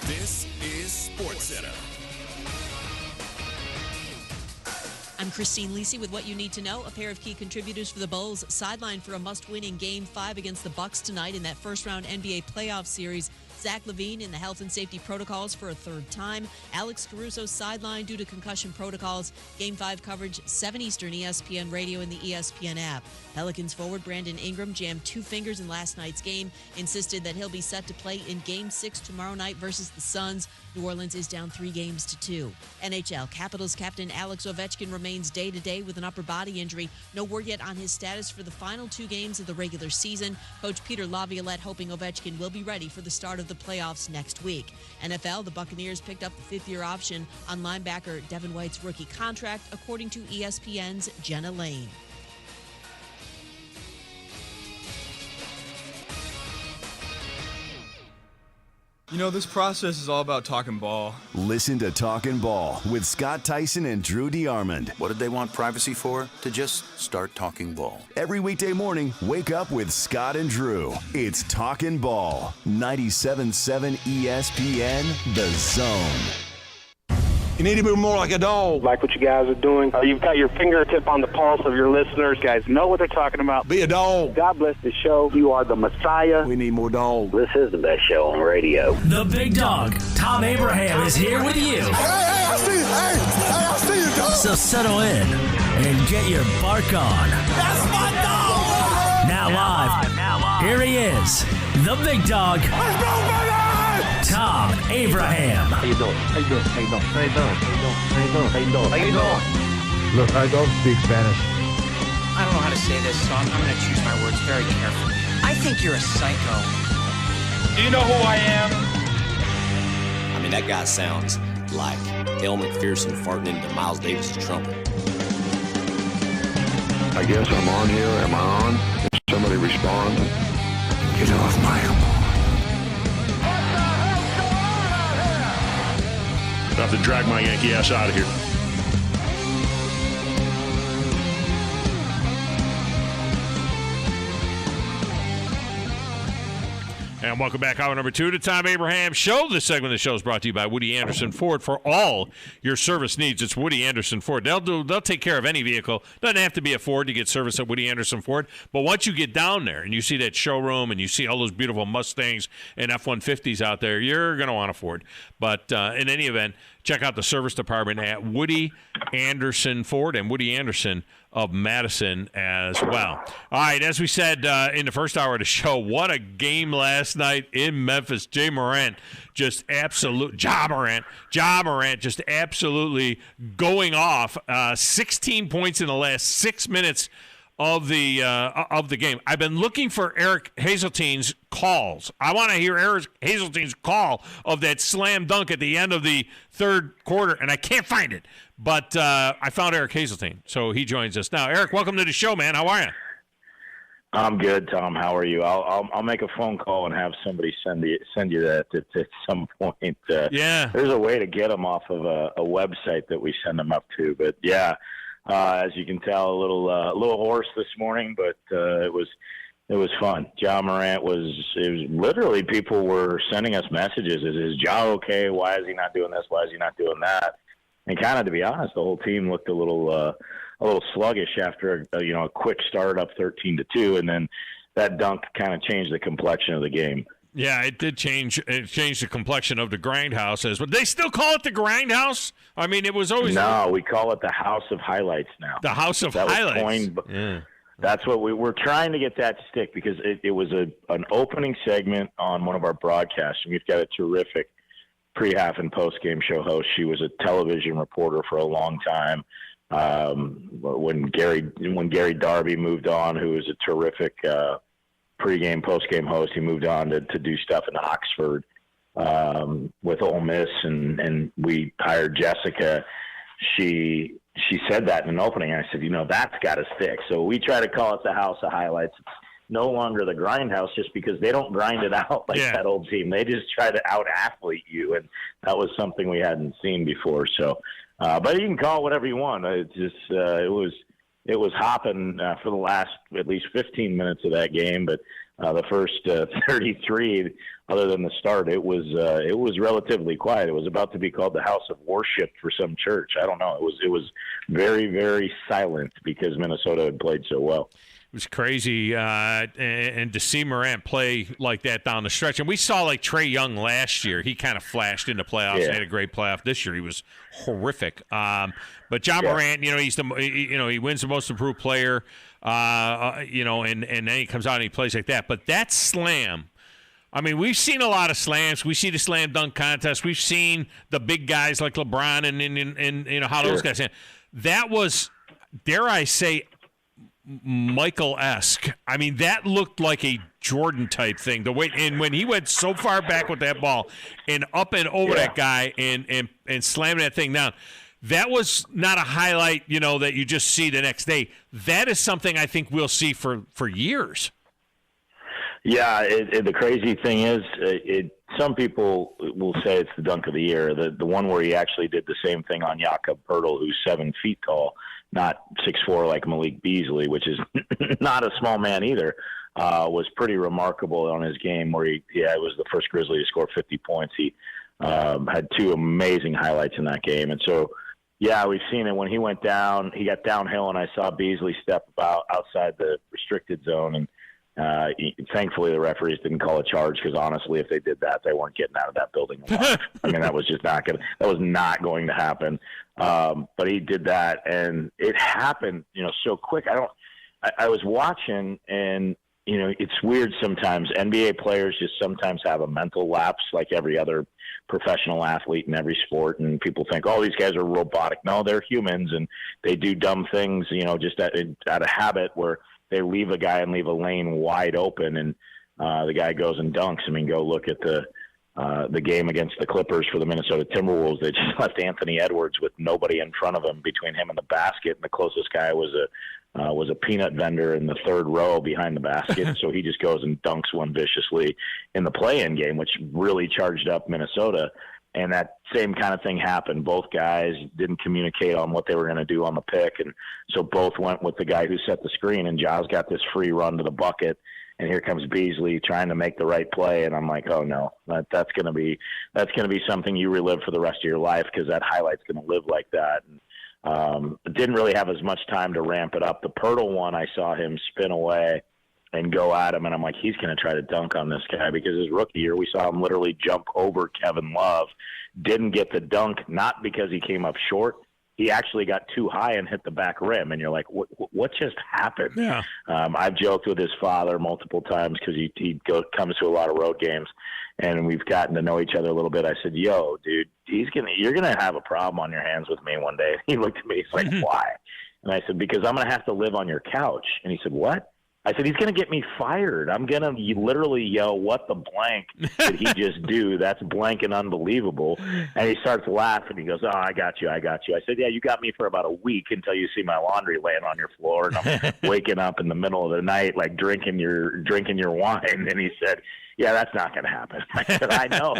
This is SportsCenter. I'm Christine Lisi with what you need to know. A pair of key contributors for the Bulls sidelined for a must-win in Game 5 against the Bucks tonight in that first-round NBA playoff series. Zach LaVine in the health and safety protocols for a third time. Alex Caruso sidelined due to concussion protocols. Game 5 coverage, 7 Eastern, ESPN Radio and the ESPN app. Pelicans forward Brandon Ingram jammed 2 fingers in last night's game, insisted that he'll be set to play in Game 6 tomorrow night versus the Suns. New Orleans is down 3-2. NHL, Capitals captain Alex Ovechkin remains day-to-day with an upper body injury. No word yet on his status for the final 2 games of the regular season. Coach Peter Laviolette hoping Ovechkin will be ready for the start of the playoffs next week. NFL, the Buccaneers picked up the 5th-year option on linebacker Devin White's rookie contract, according to ESPN's Jenna Lane. You know, this process is all about talking ball. Listen to Talkin' Ball with Scott Tyson and Drew DeArmond. What did they want privacy for? To just start talking ball. Every weekday morning, wake up with Scott and Drew. It's Talkin' Ball. 97.7 ESPN, The Zone. You need to be more like a dog. Like what you guys are doing. You've got your fingertip on the pulse of your listeners. You guys know what they're talking about. Be a dog. God bless the show. You are the Messiah. We need more dogs. This is the best show on radio. The big dog, Thom Abraham, is here with you. Hey, I see you. I see you, dog. So settle in and get your bark on. That's my dog. Now live. Here he is, the big dog. Let's go, baby! Thom Abraham. How you doing? How you doing? How you doing? How you doing? How you doing? How you doing? How you doing? Look, I don't speak Spanish. I don't know how to say this, so I'm going to choose my words very carefully. I think you're a psycho. Do you know who I am? I mean, that guy sounds like El McPherson farting into Miles Davis' trumpet. I guess I'm on here. Am I on? If somebody responds, get off my lawn. I have to drag my Yankee ass out of here. And welcome back, hour number 2 to Thom Abraham Show. This segment of the show is brought to you by Woody Anderson Ford. For all your service needs, it's Woody Anderson Ford. They'll take care of any vehicle. Doesn't have to be a Ford to get service at Woody Anderson Ford. But once you get down there and you see that showroom and you see all those beautiful Mustangs and F-150s out there, you're going to want a Ford. But in any event, check out the service department at Woody Anderson Ford and Woody Anderson of Madison as well. All right, as we said in the first hour of the show, what a game last night in Memphis. Ja Morant just absolutely going off. 16 points in the last 6 minutes of the game. I've been looking for Eric Hasseltine's calls. I want to hear Eric Hasseltine's call of that slam dunk at the end of the third quarter, and I can't find it. But I found Eric Hasseltine, so he joins us now. Eric, welcome to the show, man. How are you? I'm good, Tom. How are you? I'll make a phone call and have somebody send you that at some point. Yeah. There's a way to get them off of a website that we send them up to, but yeah. As you can tell, a little hoarse this morning, but it was fun. Ja Morant it was literally people were sending us messages. Is Ja okay? Why is he not doing this? Why is he not doing that? And kind of, to be honest, the whole team looked a little sluggish after a quick start up 13-2, and then that dunk kind of changed the complexion of the game. Yeah, it did change. It changed the complexion of the grindhouse. But they still call it the grindhouse? I mean, it was always... No, we call it the House of Highlights now. The House of that Highlights. Was coined, yeah. That's what we're trying to get that to stick, because it was an opening segment on one of our broadcasts, and we've got a terrific pre-half and post-game show host. She was a television reporter for a long time. When Gary Darby moved on, who was a terrific pre-game, post-game host, he moved on to do stuff in Oxford with Ole Miss, and we hired Jessica. She said that in an opening, and I said, that's got to stick. So we try to call it the House of Highlights. It's no longer the grindhouse, just because they don't grind it out like that old team. They just try to out-athlete you, and that was something we hadn't seen before. So, but you can call it whatever you want. It just it was hopping for the last at least 15 minutes of that game, but the first 33, other than the start, it was relatively quiet. It was about to be called the House of Worship for some church. I don't know. It was very, very silent because Minnesota had played so well. It was crazy, and to see Morant play like that down the stretch. And we saw like Trae Young last year. He kind of flashed into playoffs. Yeah. He had a great playoff. This year he was horrific. But Ja Morant, he wins the Most Improved Player. And then he comes out and he plays like that. But that slam, I mean, we've seen a lot of slams. We see the slam dunk contest. We've seen the big guys like LeBron and how those guys. That was, dare I say, Michael-esque. I mean, that looked like a Jordan type thing. The way, and when he went so far back with that ball and up and over that guy and slamming that thing down, that was not a highlight, that you just see the next day. That is something I think we'll see for years. Yeah, the crazy thing is, some people will say it's the dunk of the year. The one where he actually did the same thing on Jakob Poeltl, who's 7 feet tall, not 6'4" like Malik Beasley, which is not a small man either, was pretty remarkable on his game where he was the first Grizzly to score 50 points. He had 2 amazing highlights in that game. And so, yeah, we've seen it. When he went down, he got downhill, and I saw Beasley step outside the restricted zone, and thankfully the referees didn't call a charge, because honestly, if they did that, they weren't getting out of that building alive. I mean, that was not going to happen. But he did that, and it happened, so quick. I was watching, and it's weird sometimes. NBA players just sometimes have a mental lapse, like every other professional athlete in every sport, and people think, oh, these guys are robotic. No, they're humans, and they do dumb things, just out of habit, where they leave a guy and leave a lane wide open, and the guy goes and dunks. I mean, go look at the game against the Clippers for the Minnesota Timberwolves. They just left Anthony Edwards with nobody in front of him between him and the basket, and the closest guy was a peanut vendor in the third row behind the basket. So he just goes and dunks one viciously in the play-in game, which really charged up Minnesota. And that same kind of thing happened. Both guys didn't communicate on what they were going to do on the pick, and so both went with the guy who set the screen, and Ja's got this free run to the bucket, and here comes Beasley trying to make the right play, and I'm like, oh no, that's going to be something you relive for the rest of your life, because that highlight's going to live like that. And didn't really have as much time to ramp it up. The Poeltl one, I saw him spin away and go at him, and I'm like, he's going to try to dunk on this guy, because his rookie year we saw him literally jump over Kevin Love, didn't get the dunk, not because he came up short. He actually got too high and hit the back rim, and you're like, what just happened? Yeah. I've joked with his father multiple times, because he comes to a lot of road games, and we've gotten to know each other a little bit. I said, yo, dude, you're gonna have a problem on your hands with me one day. He looked at me, he's like, why? And I said, because I'm gonna have to live on your couch. And he said, what? I said, he's going to get me fired. I'm going to literally yell, what the blank did he just do? That's blank and unbelievable. And he starts laughing. He goes, oh, I got you. I said, yeah, you got me for about a week until you see my laundry laying on your floor. And I'm waking up in the middle of the night, like drinking your wine. And he said, yeah, that's not going to happen. I said, I know.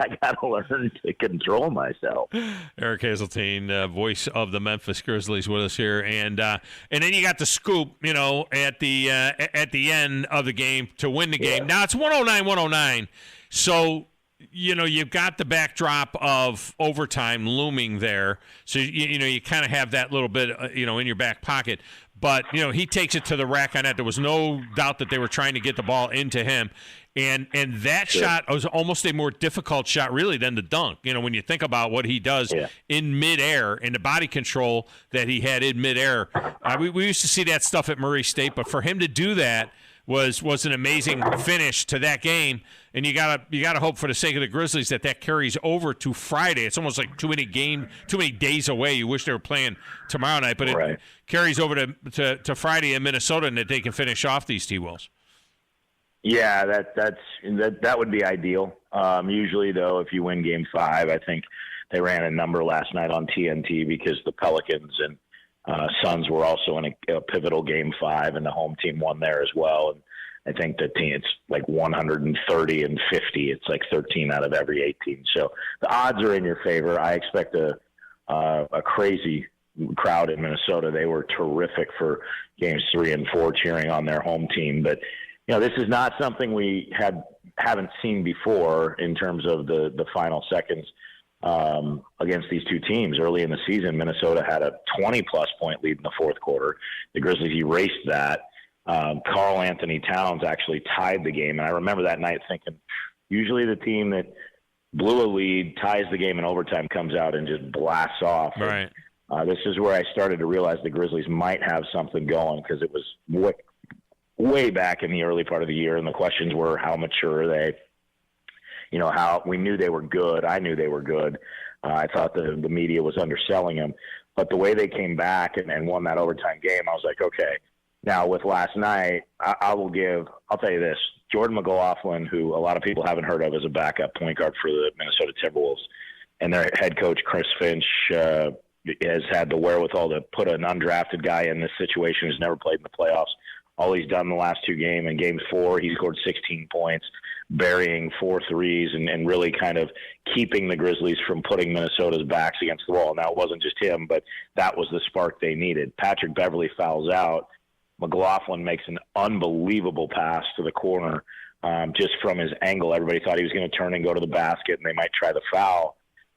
I got to learn to control myself. Eric Hasseltine, voice of the Memphis Grizzlies, with us here, and then you got the scoop, at the end of the game to win the game. Yeah. Now it's 109-109, so you've got the backdrop of overtime looming there, so you kind of have that little bit in your back pocket. But, he takes it to the rack on that. There was no doubt that they were trying to get the ball into him. And that shot was almost a more difficult shot, really, than the dunk. When you think about what he does in midair and the body control that he had in midair. We used to see that stuff at Murray State, but for him to do that was an amazing finish to that game. And you gotta hope, for the sake of the Grizzlies, that carries over to Friday. It's almost like too many days away. You wish they were playing tomorrow night, but it carries over to Friday in Minnesota, and that they can finish off these T-Wolves. Yeah, that would be ideal. Usually, though, if you win Game 5, I think they ran a number last night on TNT, because the Pelicans and Suns were also in a pivotal Game 5, and the home team won there as well. And I think the team, it's like 130 and 50. It's like 13 out of every 18. So the odds are in your favor. I expect a crazy crowd in Minnesota. They were terrific for Games 3 and 4, cheering on their home team. But this is not something we haven't seen before in terms of the final seconds against these two teams. Early in the season, Minnesota had a 20-plus point lead in the fourth quarter. The Grizzlies erased that. Karl Anthony Towns actually tied the game, and I remember that night thinking, usually the team that blew a lead, ties the game in overtime, comes out and just blasts off. Right. And, this is where I started to realize the Grizzlies might have something going, because it was way back in the early part of the year, and the questions were, how mature are they? How we knew they were good. I knew they were good. I thought the media was underselling them. But the way they came back and won that overtime game, I was like, okay. Now, with last night, I'll tell you this. Jordan McLaughlin, who a lot of people haven't heard of as a backup point guard for the Minnesota Timberwolves, and their head coach, Chris Finch, has had the wherewithal to put an undrafted guy in this situation who's never played in the playoffs all he's done in the last 2 games. In Game 4, he scored 16 points, burying 4 threes and really kind of keeping the Grizzlies from putting Minnesota's backs against the wall. Now, it wasn't just him, but that was the spark they needed. Patrick Beverley fouls out. McLaughlin makes an unbelievable pass to the corner just from his angle. Everybody thought he was going to turn and go to the basket, and they might try the foul.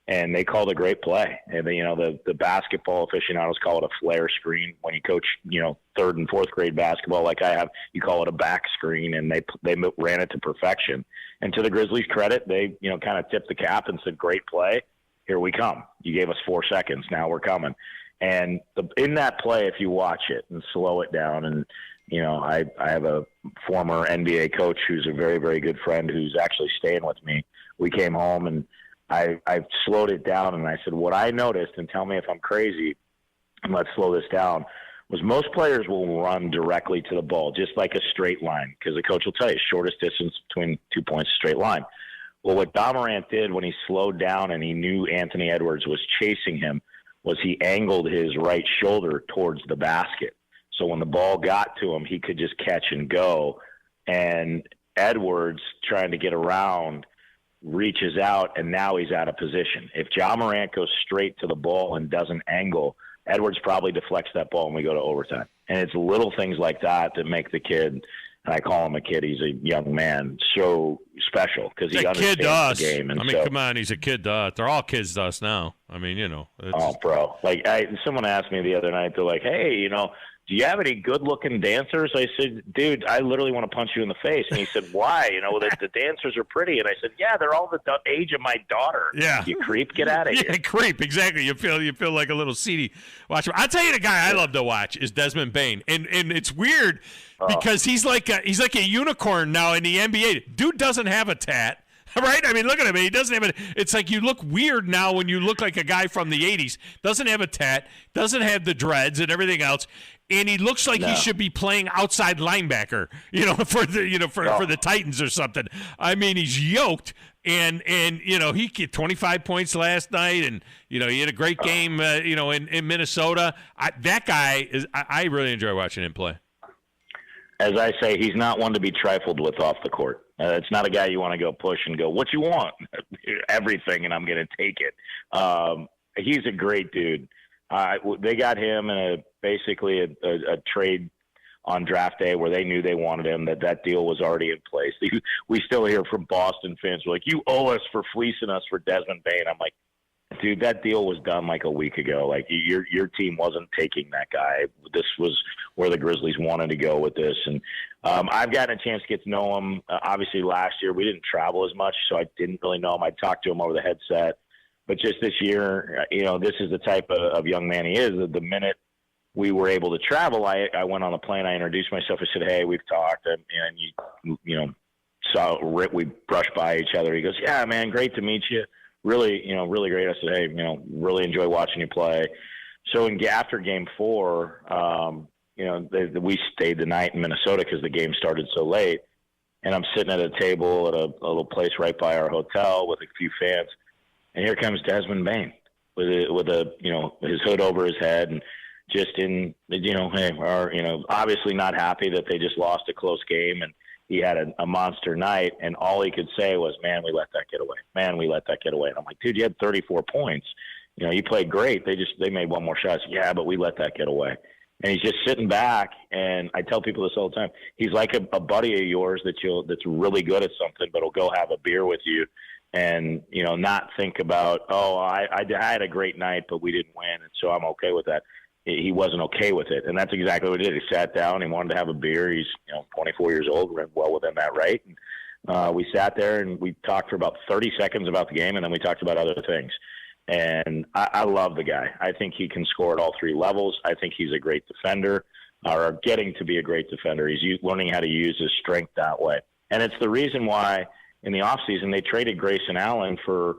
And they called a great play. And, the basketball aficionados call it a flare screen. When you coach, 3rd and 4th grade basketball like I have, you call it a back screen, and they ran it to perfection. And to the Grizzlies' credit, they, kind of tipped the cap and said, great play. Here we come. You gave us 4 seconds. Now we're coming. And in that play, if you watch it and slow it down, and, I have a former NBA coach who's a very, very good friend who's actually staying with me. We came home, and I slowed it down, and I said, what I noticed, and tell me if I'm crazy, and let's slow this down, was most players will run directly to the ball, just like a straight line, because the coach will tell you, shortest distance between 2 points, straight line. Well, what Thom Abraham did when he slowed down and he knew Anthony Edwards was chasing him was he angled his right shoulder towards the basket. So when the ball got to him, he could just catch and go. And Edwards, trying to get around, reaches out, and now he's out of position. If Ja Morant goes straight to the ball and doesn't angle, Edwards probably deflects that ball and we go to overtime. And it's little things like that that make the kid, and I call him a kid, he's a young man, so special because he understands the game. And come on, he's a kid to us. They're all kids to us now. Oh, bro. Someone asked me the other night, they're like, hey, do you have any good-looking dancers? I said, dude, I literally want to punch you in the face. And he said, why? The dancers are pretty. And I said, yeah, they're all the age of my daughter. Yeah. You creep, get out of here. Yeah, creep, exactly. You feel like a little seedy watcher. I'll tell you the guy I love to watch is Desmond Bane. And it's weird because he's like a unicorn now in the NBA. Dude doesn't have a tat. Right? I mean, look at him. He doesn't have it. It's like you look weird now when you look like a guy from the 80s. Doesn't have a tat, doesn't have the dreads and everything else. And he looks like he should be playing outside linebacker, for the Titans or something. I mean, he's yoked, and he get 25 points last night, and he had a great game, in Minnesota. That guy I really enjoy watching him play. As I say, he's not one to be trifled with off the court. It's not a guy you want to go push and go, what you want? Everything, and I'm going to take it. He's a great dude. They got him in basically a trade on draft day where they knew they wanted him, that deal was already in place. We still hear from Boston fans who are like, you owe us for fleecing us for Desmond Bane. I'm like, dude, that deal was done like a week ago. Like your team wasn't taking that guy. This was where the Grizzlies wanted to go with this. And I've gotten a chance to get to know him. Obviously last year we didn't travel as much, so I didn't really know him. I talked to him over the headset. But just this year, this is the type of young man he is. The minute we were able to travel, I went on a plane. I introduced myself. I said, hey, we've talked. And saw Rick. We brushed by each other. He goes, yeah, man, great to meet you. Really, really great. I said, hey, really enjoy watching you play. So after Game 4, we stayed the night in Minnesota because the game started so late. And I'm sitting at a table at a little place right by our hotel with a few fans. And here comes Desmond Bane with his hood over his head and just obviously not happy that they just lost a close game and he had a monster night. And all he could say was, man, we let that get away. Man, we let that get away. And I'm like, dude, you had 34 points. You played great. They made one more shot. Said, yeah, but we let that get away. And he's just sitting back. And I tell people this all the time. He's like a buddy of yours that's really good at something, but will go have a beer with you. And, not think about, I had a great night, but we didn't win, and so I'm okay with that. He wasn't okay with it, and that's exactly what he did. He sat down. He wanted to have a beer. He's 24 years old. We're well within that right. And, we sat there, and we talked for about 30 seconds about the game, and then we talked about other things. And I love the guy. I think he can score at all 3 levels. I think he's a great defender, or getting to be a great defender. He's learning how to use his strength that way. And it's the reason why – in the offseason, they traded Grayson Allen for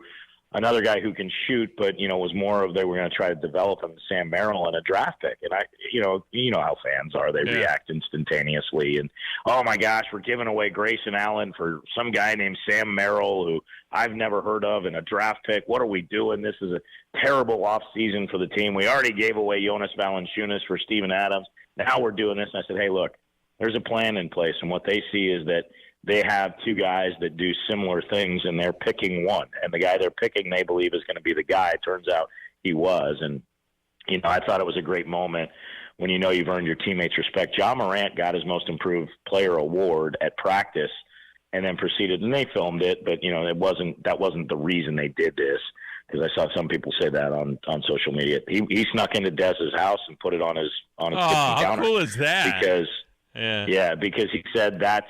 another guy who can shoot, but, was more of they were going to try to develop him, Sam Merrill, in a draft pick. And you know how fans are. They react instantaneously. And, oh, my gosh, we're giving away Grayson Allen for some guy named Sam Merrill who I've never heard of in a draft pick. What are we doing? This is a terrible offseason for the team. We already gave away Jonas Valanciunas for Steven Adams. Now we're doing this. And I said, hey, look, there's a plan in place. And what they see is that they have two guys that do similar things, and they're picking one. And the guy they're picking, they believe, is going to be the guy. It turns out he was. And, I thought it was a great moment when you've earned your teammates' respect. Ja Morant got his Most Improved Player award at practice and then proceeded, and they filmed it, but, that wasn't the reason they did this, because I saw some people say that on social media. He snuck into Dez's house and put it on his kitchen counter. How cool is that? Because he said that's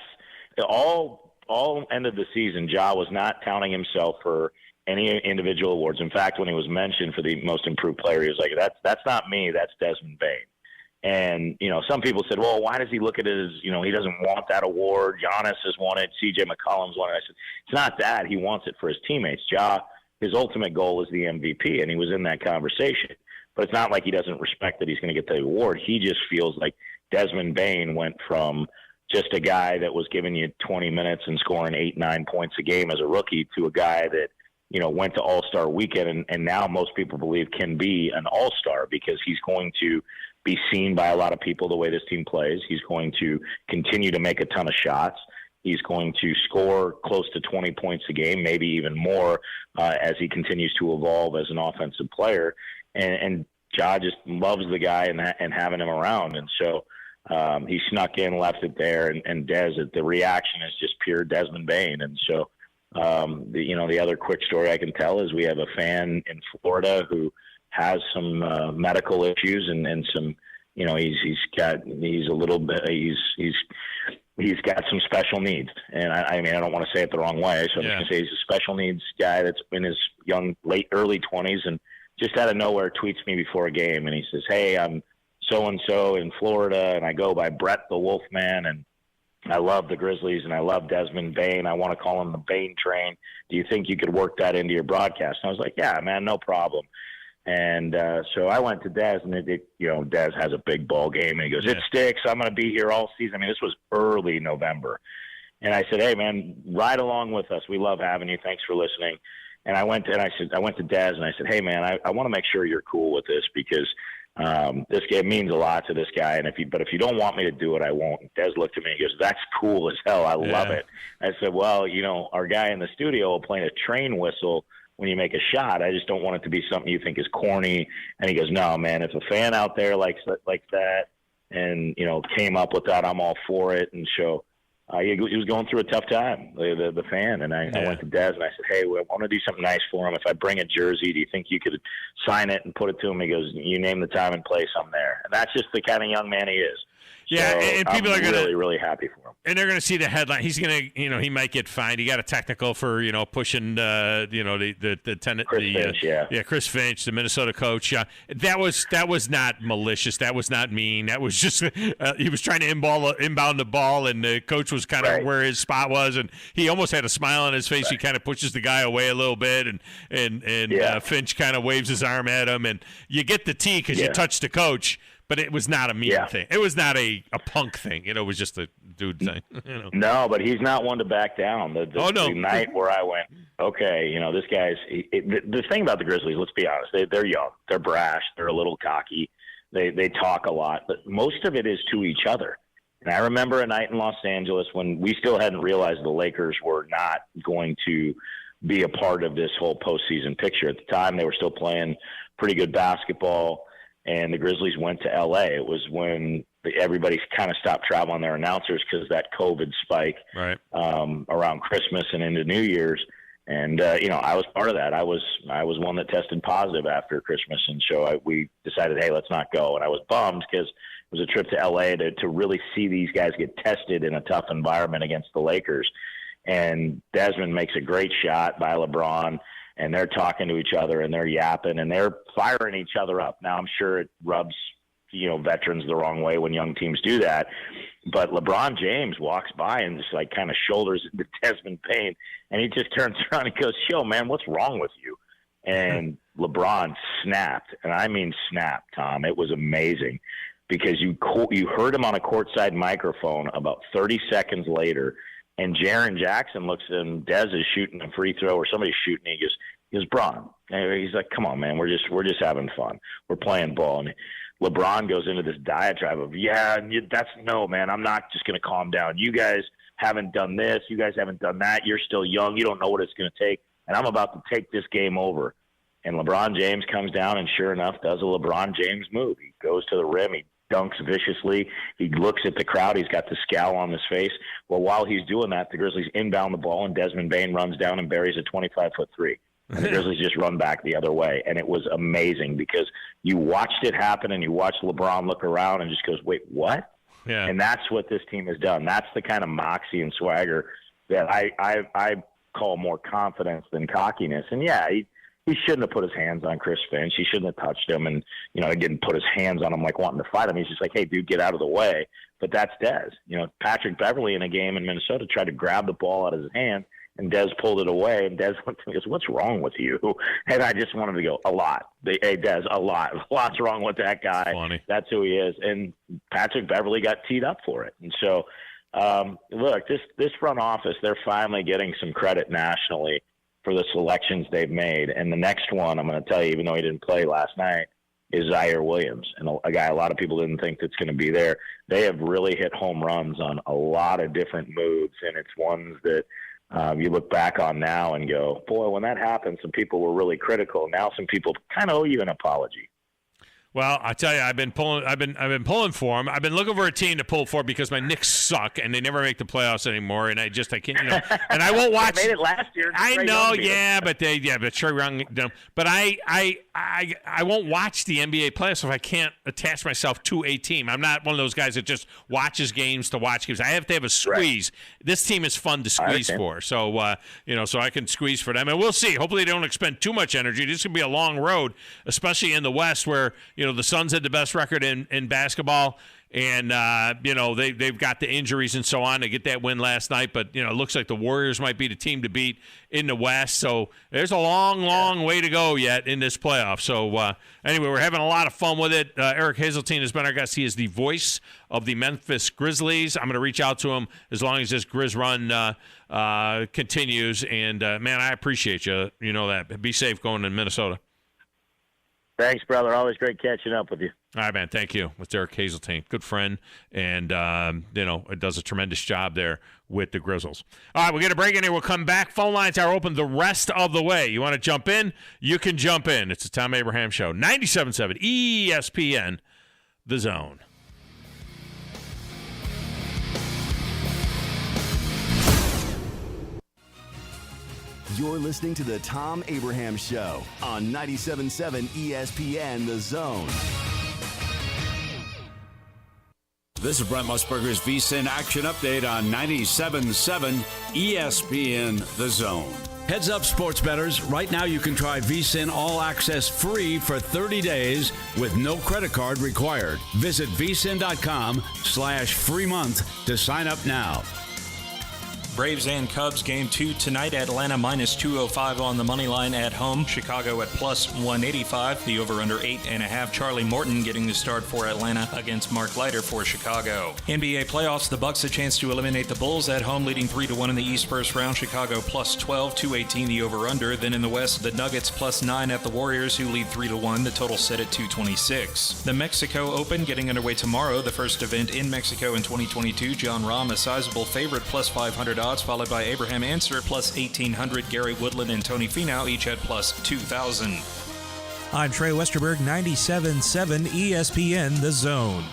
all end of the season. Ja was not touting himself for any individual awards. In fact, when he was mentioned for the Most Improved Player, he was like, "That's not me. That's Desmond Bane." And some people said, "Well, why does he look at it as he doesn't want that award? Giannis has won it. C.J. McCollum's won it." I said, "It's not that. He wants it for his teammates. Ja, his ultimate goal is the MVP, and he was in that conversation. But it's not like he doesn't respect that he's going to get the award. He just feels like Desmond Bane went from just a guy that was giving you 20 minutes and scoring 8-9 points a game as a rookie to a guy that went to All-Star weekend and now most people believe can be an All-Star, because he's going to be seen by a lot of people the way this team plays. He's going to continue to make a ton of shots. He's going to score close to 20 points a game, maybe even more, as he continues to evolve as an offensive player. And Ja just loves the guy and having him around. And so he snuck in, left it there, and the reaction is just pure Desmond Bane. And so, the other quick story I can tell is we have a fan in Florida who has some medical issues and some, he's got some special needs. And I don't want to say it the wrong way, so I'm just going to say he's a special needs guy that's in his early 20s, and just out of nowhere tweets me before a game, and he says, "Hey, I'm so-and-so in Florida, and I go by Brett the Wolfman, and I love the Grizzlies, and I love Desmond Bane. I want to call him the Bane Train. Do you think you could work that into your broadcast?" And I was like, "Yeah, man, no problem." And so I went to Dez, and Dez has a big ball game, and he goes, "It sticks. I'm going to be here all season." I mean, this was early November. And I said, "Hey, man, ride along with us. We love having you. Thanks for listening." And I went to Dez, and I said, "Hey, man, I want to make sure you're cool with this, because this game means a lot to this guy. And if you don't want me to do it, I won't." And Dez looked at me and goes, "That's cool as hell. I love it." I said, "Well, our guy in the studio will play a train whistle when you make a shot. I just don't want it to be something you think is corny." And he goes, "No, man, if a fan out there likes that and, came up with that, I'm all for it." And so he was going through a tough time, the fan. And I went to Dez and I said, "Hey, I want to do something nice for him. If I bring a jersey, do you think you could sign it and put it to him?" He goes, "You name the time and place, I'm there." And that's just the kind of young man he is. Yeah, so and people I'm are really, really happy for him. And they're going to see the headline. He's going to, he might get fined. He got a technical for, pushing, the tenant, Finch, Chris Finch, the Minnesota coach. That was not malicious. That was not mean. That was just he was trying to inbound the ball, and the coach was kind of where his spot was, and he almost had a smile on his face. Right. He kind of pushes the guy away a little bit, and Finch kind of waves his arm at him, and you get the T because you touched the coach. But it was not a mean thing. It was not a punk thing. It was just a dude thing. No, but he's not one to back down. The night where I went, okay, this guy's the thing about the Grizzlies, let's be honest, they're young. They're brash. They're a little cocky. They talk a lot. But most of it is to each other. And I remember a night in Los Angeles when we still hadn't realized the Lakers were not going to be a part of this whole postseason picture. At the time, they were still playing pretty good basketball. And the Grizzlies went to L.A. It was when everybody kind of stopped traveling their announcers because that COVID spike around Christmas and into New Year's. And, I was part of that. I was one that tested positive after Christmas. And so we decided, hey, let's not go. And I was bummed because it was a trip to L.A. to really see these guys get tested in a tough environment against the Lakers. And Desmond makes a great shot by LeBron. And they're talking to each other, and they're yapping, and they're firing each other up. Now, I'm sure it rubs, veterans the wrong way when young teams do that. But LeBron James walks by and just, kind of shoulders into Desmond Bane, and he just turns around and goes, "Yo, man, what's wrong with you?" And LeBron snapped, and I mean snapped, Tom. It was amazing because you heard him on a courtside microphone about 30 seconds later. And Jaren Jackson looks and Dez is shooting a free throw or somebody's shooting. He goes, "Bron." And he's like, "Come on, man. We're just having fun. We're playing ball." And LeBron goes into this diatribe of, man, I'm not just going to calm down. You guys haven't done this. You guys haven't done that. You're still young. You don't know what it's going to take. And I'm about to take this game over. And LeBron James comes down and sure enough does a LeBron James move. He goes to the rim. He dunks viciously. He looks at the crowd. He's got the scowl on his face. Well, while he's doing that, the Grizzlies inbound the ball, and Desmond Bane runs down and buries a 25-foot three. And the Grizzlies just run back the other way. And it was amazing because you watched it happen and you watched LeBron look around and just goes, wait, what? Yeah. And that's what this team has done. That's the kind of moxie and swagger that I call more confidence than cockiness. And, yeah, he shouldn't have put his hands on Chris Finch. He shouldn't have touched him and, he didn't put his hands on him like wanting to fight him. He's just like, hey, dude, get out of the way. But that's Dez. Patrick Beverley in a game in Minnesota tried to grab the ball out of his hand, and Dez pulled it away, and Dez went to me and goes, what's wrong with you? And I just wanted to go, a lot. Hey, Dez, a lot. A lot's wrong with that guy. Funny. That's who he is. And Patrick Beverley got teed up for it. And so, look, this front office, they're finally getting some credit nationally for the selections they've made. And the next one, I'm going to tell you, even though he didn't play last night, is Zaire Williams, and a guy a lot of people didn't think that's going to be there. They have really hit home runs on a lot of different moves, and it's ones that you look back on now and go, boy, when that happened, some people were really critical. Now some people kind of owe you an apology. Well, I tell you, I've been pulling for him. I've been looking for a team to pull for because my Knicks suck and they never make the playoffs anymore. And I can't, and I won't watch. They made it last year. I know, but Trey Young. But I won't watch the NBA playoffs if I can't attach myself to a team. I'm not one of those guys that just watches games to watch games. I have to have a squeeze. Right. This team is fun to squeeze for. So so I can squeeze for them, and we'll see. Hopefully, they don't expend too much energy. This could be a long road, especially in the West, where the Suns had the best record in basketball, and they've got the injuries and so on. They get that win last night, but it looks like the Warriors might be the team to beat in the West. So there's a long way to go yet in this playoff. So anyway, we're having a lot of fun with it. Eric Hasseltine has been our guest. He is the voice of the Memphis Grizzlies. I'm going to reach out to him as long as this Grizz run continues. And man, I appreciate you. You know that. Be safe going to Minnesota. Thanks, brother. Always great catching up with you. All right, man. Thank you. With Eric Hasseltine, good friend, and it does a tremendous job there with the Grizzlies. All right, we'll get a break in here. We'll come back. Phone lines are open the rest of the way. You want to jump in? You can jump in. It's the Thom Abraham Show, 97.7 ESPN, The Zone. You're listening to the Thom Abraham Show on 97.7 ESPN The Zone. This is Brent Musburger's VSiN Action Update on 97.7 ESPN The Zone. Heads up, sports bettors. Right now you can try VSiN All Access free for 30 days with no credit card required. Visit vsin.com/free month to sign up now. Braves and Cubs game 2 tonight. Atlanta minus 205 on the money line at home. Chicago at plus 185. The over-under 8.5. Charlie Morton getting the start for Atlanta against Mark Leiter for Chicago. NBA playoffs. The Bucks a chance to eliminate the Bulls at home, leading 3-1 in the East first round. Chicago plus 12, 218 the over-under. Then in the West, the Nuggets plus 9 at the Warriors, who lead 3-1. The total set at 226. The Mexico Open getting underway tomorrow. The first event in Mexico in 2022. John Rahm a sizable favorite, plus 500 odds, followed by Abraham Ancer plus 1,800. Gary Woodland and Tony Finau each at plus 2,000. I'm Trey Westerberg, 97.7 ESPN The Zone.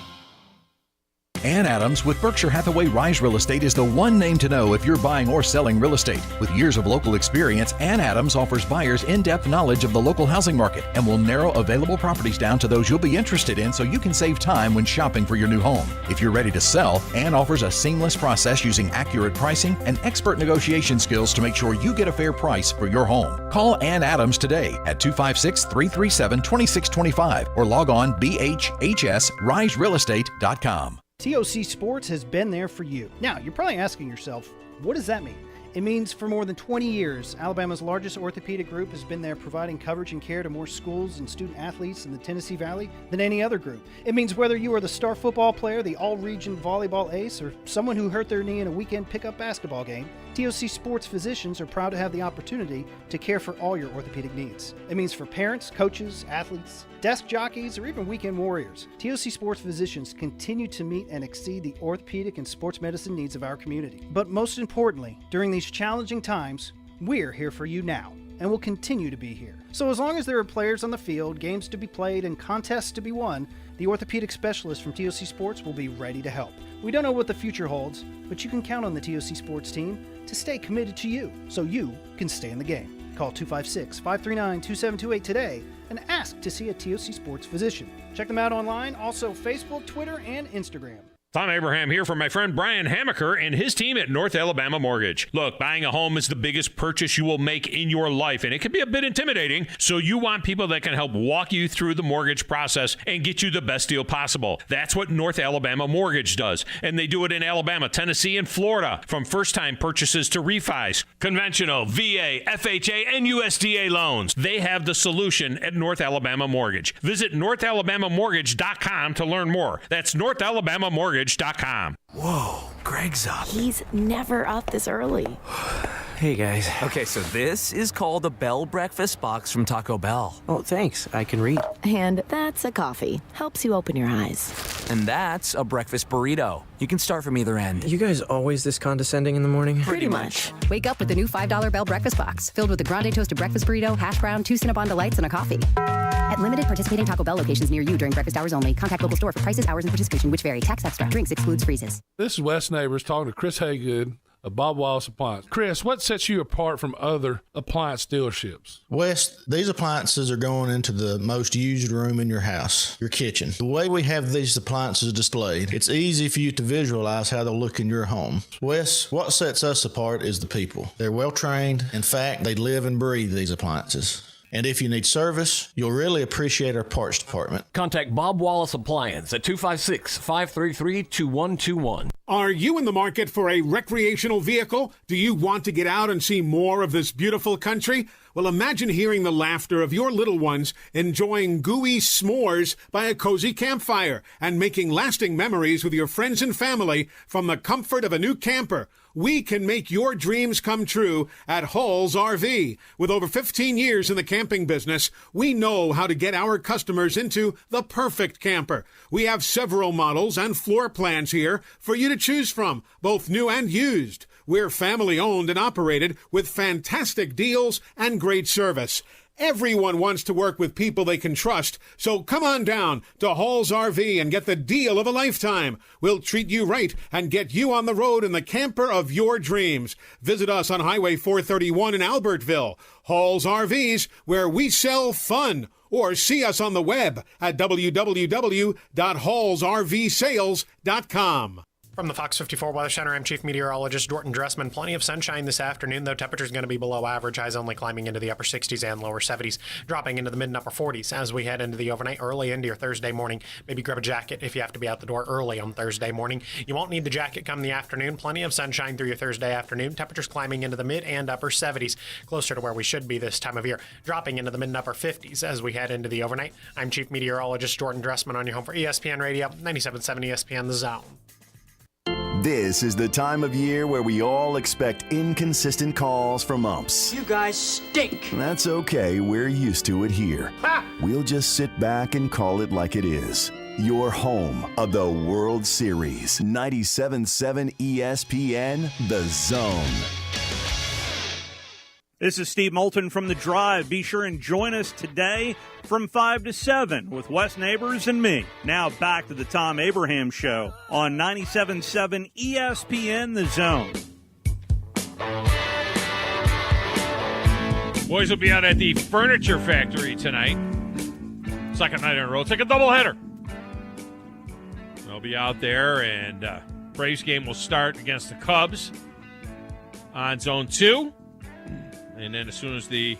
Ann Adams with Berkshire Hathaway Rise Real Estate is the one name to know if you're buying or selling real estate. With years of local experience, Ann Adams offers buyers in-depth knowledge of the local housing market and will narrow available properties down to those you'll be interested in so you can save time when shopping for your new home. If you're ready to sell, Ann offers a seamless process using accurate pricing and expert negotiation skills to make sure you get a fair price for your home. Call Ann Adams today at 256-337-2625 or log on bhhsriserealestate.com. TOC Sports has been there for you. Now, you're probably asking yourself, what does that mean? It means for more than 20 years, Alabama's largest orthopedic group has been there providing coverage and care to more schools and student athletes in the Tennessee Valley than any other group. It means whether you are the star football player, the all-region volleyball ace, or someone who hurt their knee in a weekend pickup basketball game, TOC Sports physicians are proud to have the opportunity to care for all your orthopedic needs. It means for parents, coaches, athletes, desk jockeys, or even weekend warriors, TOC Sports physicians continue to meet and exceed the orthopedic and sports medicine needs of our community. But most importantly, during these challenging times, we're here for you now, and will continue to be here. So as long as there are players on the field, games to be played, and contests to be won, the orthopedic specialists from TOC Sports will be ready to help. We don't know what the future holds, but you can count on the TOC Sports team to stay committed to you, so you can stay in the game. Call 256-539-2728 today and ask to see a TOC Sports physician. Check them out online, also Facebook, Twitter, and Instagram. Thom Abraham here for my friend Brian Hamaker and his team at North Alabama Mortgage. Look, buying a home is the biggest purchase you will make in your life, and it can be a bit intimidating, so you want people that can help walk you through the mortgage process and get you the best deal possible. That's what North Alabama Mortgage does, and they do it in Alabama, Tennessee, and Florida, from first-time purchases to refis, conventional, VA, FHA, and USDA loans. They have the solution at North Alabama Mortgage. Visit NorthAlabamaMortgage.com to learn more. That's NorthAlabamaMortgage.com. Whoa, Greg's up. He's never up this early. Hey, guys. Okay, so this is called the Bell Breakfast Box from Taco Bell. Oh, thanks. I can read. And that's a coffee. Helps you open your eyes. And that's a breakfast burrito. You can start from either end. You guys always this condescending in the morning? Pretty much. Wake up with the new $5 Bell Breakfast Box, filled with a grande toasted breakfast burrito, hash brown, 2 Cinnabon Delights, and a coffee. At limited participating Taco Bell locations near you during breakfast hours only. Contact local store for prices, hours, and participation, which vary. Tax extra. Drinks excludes freezes. This is Wes Neighbors talking to Chris Haygood of Bob Wallace Appliance. Chris, what sets you apart from other appliance dealerships? Wes, these appliances are going into the most used room in your house, your kitchen. The way we have these appliances displayed, it's easy for you to visualize how they'll look in your home. Wes, what sets us apart is the people. They're well trained. In fact, they live and breathe these appliances. And if you need service, you'll really appreciate our parts department. Contact Bob Wallace Appliance at 256-533-2121. Are you in the market for a recreational vehicle? Do you want to get out and see more of this beautiful country? Well, imagine hearing the laughter of your little ones enjoying gooey s'mores by a cozy campfire and making lasting memories with your friends and family from the comfort of a new camper. We can make your dreams come true at Hall's RV. With over 15 years in the camping business, we know how to get our customers into the perfect camper. We have several models and floor plans here for you to choose from, both new and used. We're family owned and operated with fantastic deals and great service. Everyone wants to work with people they can trust, so come on down to Hall's RV and get the deal of a lifetime. We'll treat you right and get you on the road in the camper of your dreams. Visit us on Highway 431 in Albertville. Hall's RVs, where we sell fun. Or see us on the web at www.hallsrvsales.com. From the Fox 54 Weather Center, I'm Chief Meteorologist Dorton Dressman. Plenty of sunshine this afternoon, though temperatures going to be below average. Highs only climbing into the upper 60s and lower 70s, dropping into the mid and upper 40s as we head into the overnight, early into your Thursday morning. Maybe grab a jacket if you have to be out the door early on Thursday morning. You won't need the jacket come the afternoon. Plenty of sunshine through your Thursday afternoon. Temperatures climbing into the mid and upper 70s, closer to where we should be this time of year, dropping into the mid and upper 50s as we head into the overnight. I'm Chief Meteorologist Dorton Dressman on your home for ESPN Radio, 97.7 ESPN The Zone. This is the time of year where we all expect inconsistent calls from umps. You guys stink. That's okay. We're used to it here. Ha! We'll just sit back and call it like it is. Your home of the World Series. 97.7 ESPN, The Zone. This is Steve Moulton from The Drive. Be sure and join us today from 5 to 7 with Wes Neighbors and me. Now back to the Thom Abraham Show on 97.7 ESPN The Zone. Boys will be out at the Furniture Factory tonight. Second night in a row. It's like a doubleheader. They'll be out there, and Braves game will start against the Cubs on Zone 2. And then as soon as the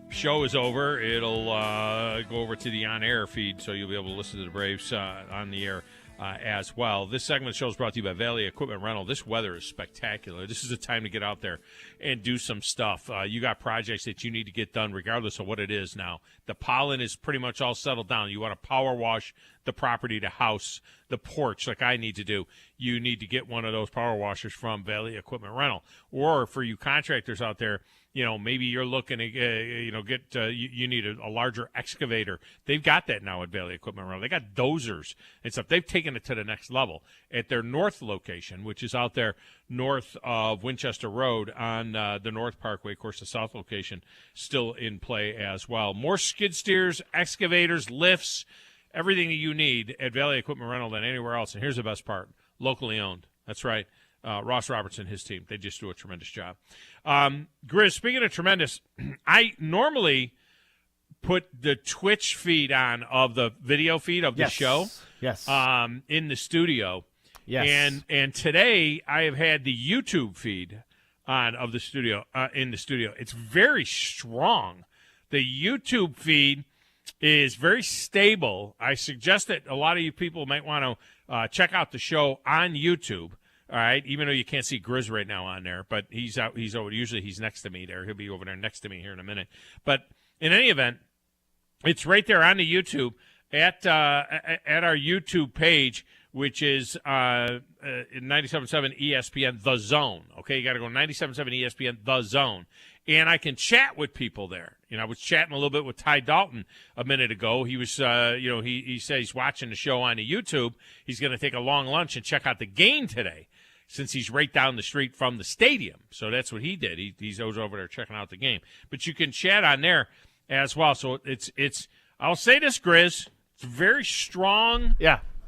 show is over, it'll go over to the on-air feed, so you'll be able to listen to the Braves on the air as well. This segment of the show is brought to you by Valley Equipment Rental. This weather is spectacular. This is a time to get out there and do some stuff. You got projects that you need to get done regardless of what it is now. The pollen is pretty much all settled down. You want to power wash the property to house the porch like I need to do, you need to get one of those power washers from Valley Equipment Rental. Or for you contractors out there, maybe you're looking to, you need a larger excavator. They've got that now at Valley Equipment Rental. They got dozers and stuff. They've taken it to the next level at their north location, which is out there north of Winchester Road on the North Parkway. Of course, the south location still in play as well. More skid steers, excavators, lifts, everything that you need at Valley Equipment Rental than anywhere else. And here's the best part, locally owned. That's right. Ross Robertson, his team, they just do a tremendous job. Grizz, speaking of tremendous, I normally put the Twitch feed on of the video feed of the show. Yes. In the studio. Yes. And today I have had the YouTube feed on of the studio in the studio. It's very strong. The YouTube feed is very stable. I suggest that a lot of you people might want to check out the show on YouTube. All right, even though you can't see Grizz right now on there, but he's out. He's over. Usually he's next to me there. He'll be over there next to me here in a minute. But in any event, it's right there on the YouTube at our YouTube page, which is 97.7 ESPN The Zone. Okay, you got to go 97.7 ESPN The Zone, and I can chat with people there. I was chatting a little bit with Ty Dalton a minute ago. He was, he said he's watching the show on the YouTube. He's going to take a long lunch and check out the game today, since he's right down the street from the stadium. So that's what he did. He's over there checking out the game. But you can chat on there as well. So it's I'll say this, Grizz, it's a very strong,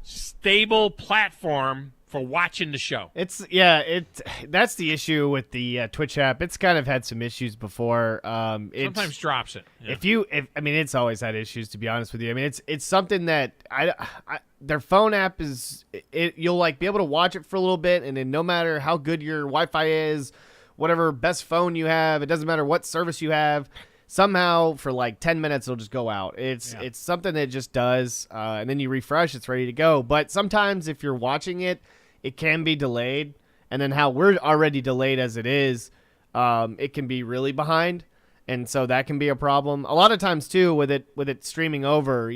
stable platform for watching the show. That's the issue with the Twitch app. It's kind of had some issues before. Sometimes drops it. Yeah. It's always had issues, to be honest with you. I mean, it's something that their phone app is. You'll be able to watch it for a little bit, and then no matter how good your Wi-Fi is, whatever best phone you have, it doesn't matter what service you have. Somehow, for 10 minutes, it'll just go out. It's something that it just does, and then you refresh, it's ready to go. But sometimes, if you're watching it, it can be delayed, and then how we're already delayed as it is, it can be really behind, and so that can be a problem. A lot of times too, with it streaming over,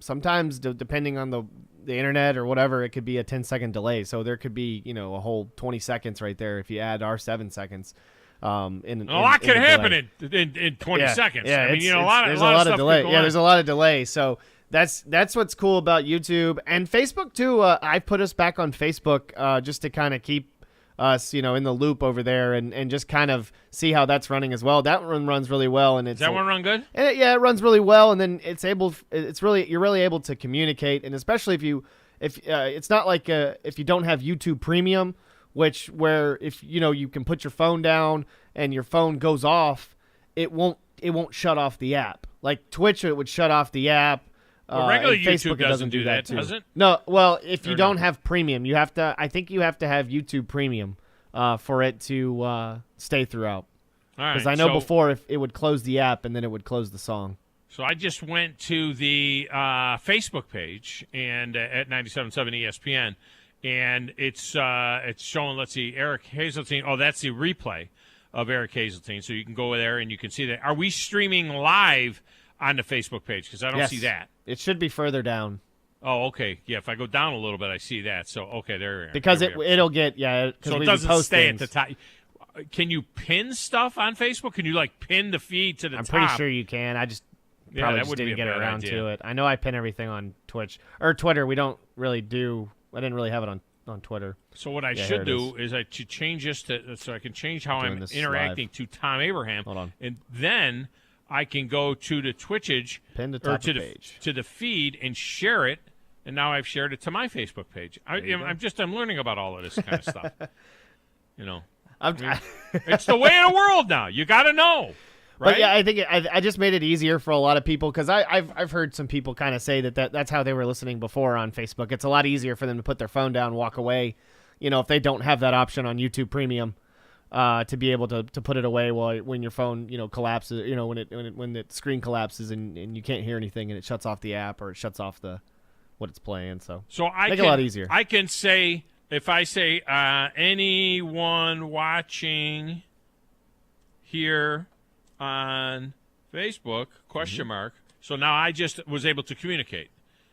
sometimes depending on the internet or whatever, it could be a 10-second delay. So there could be a whole 20 seconds right there if you add our 7 seconds. A lot can happen in 20 seconds. Yeah, I mean, there's a lot of delay. Yeah, there's a lot of delay. So that's what's cool about YouTube and Facebook too. I put us back on Facebook just to kind of keep us, in the loop over there and just kind of see how that's running as well. That one runs really well, and does that one run good? And it runs really well, and then you're really able to communicate, and especially if it's not like if you don't have YouTube Premium, where if you can put your phone down and your phone goes off, it won't shut off the app. Like Twitch, it would shut off the app. Well, regular Facebook YouTube doesn't do that, does it? No. Well, if you don't have Premium, I think you have to have YouTube Premium for it to stay throughout. All right. Because I know before if it would close the app and then it would close the song. So I just went to the Facebook page and at 97.7 ESPN. And it's showing, let's see, Eric Hasseltine. Oh, that's the replay of Eric Hasseltine. So you can go there and you can see that. Are we streaming live on the Facebook page? Because I don't see that. It should be further down. Oh, okay. Yeah, if I go down a little bit, I see that. So, okay, there we are. Because it'll get, so it doesn't stay at the top. Can you pin stuff on Facebook? Can you, pin the feed to the top? I'm pretty sure you can. I just probably just didn't get around to it. I know I pin everything on Twitch. Or Twitter. We don't really do... I didn't really have it on Twitter. So what I should do is I should change this so I can change how I'm interacting to Thom Abraham. Hold on. And then I can go to the Twitchage pin to top page to the feed and share it. And now I've shared it to my Facebook page. I'm learning about all of this kind of stuff. It's the way of the world now. You got to know. Right? But yeah, I think I just made it easier for a lot of people because I've heard some people kind of say that's how they were listening before on Facebook. It's a lot easier for them to put their phone down, walk away, if they don't have that option on YouTube Premium, to be able to put it away when your phone collapses, when the screen collapses and you can't hear anything and it shuts off the app or it shuts off what it's playing. So make it a lot easier. I can say if I say anyone watching here on Facebook, question mark. So now I just was able to communicate.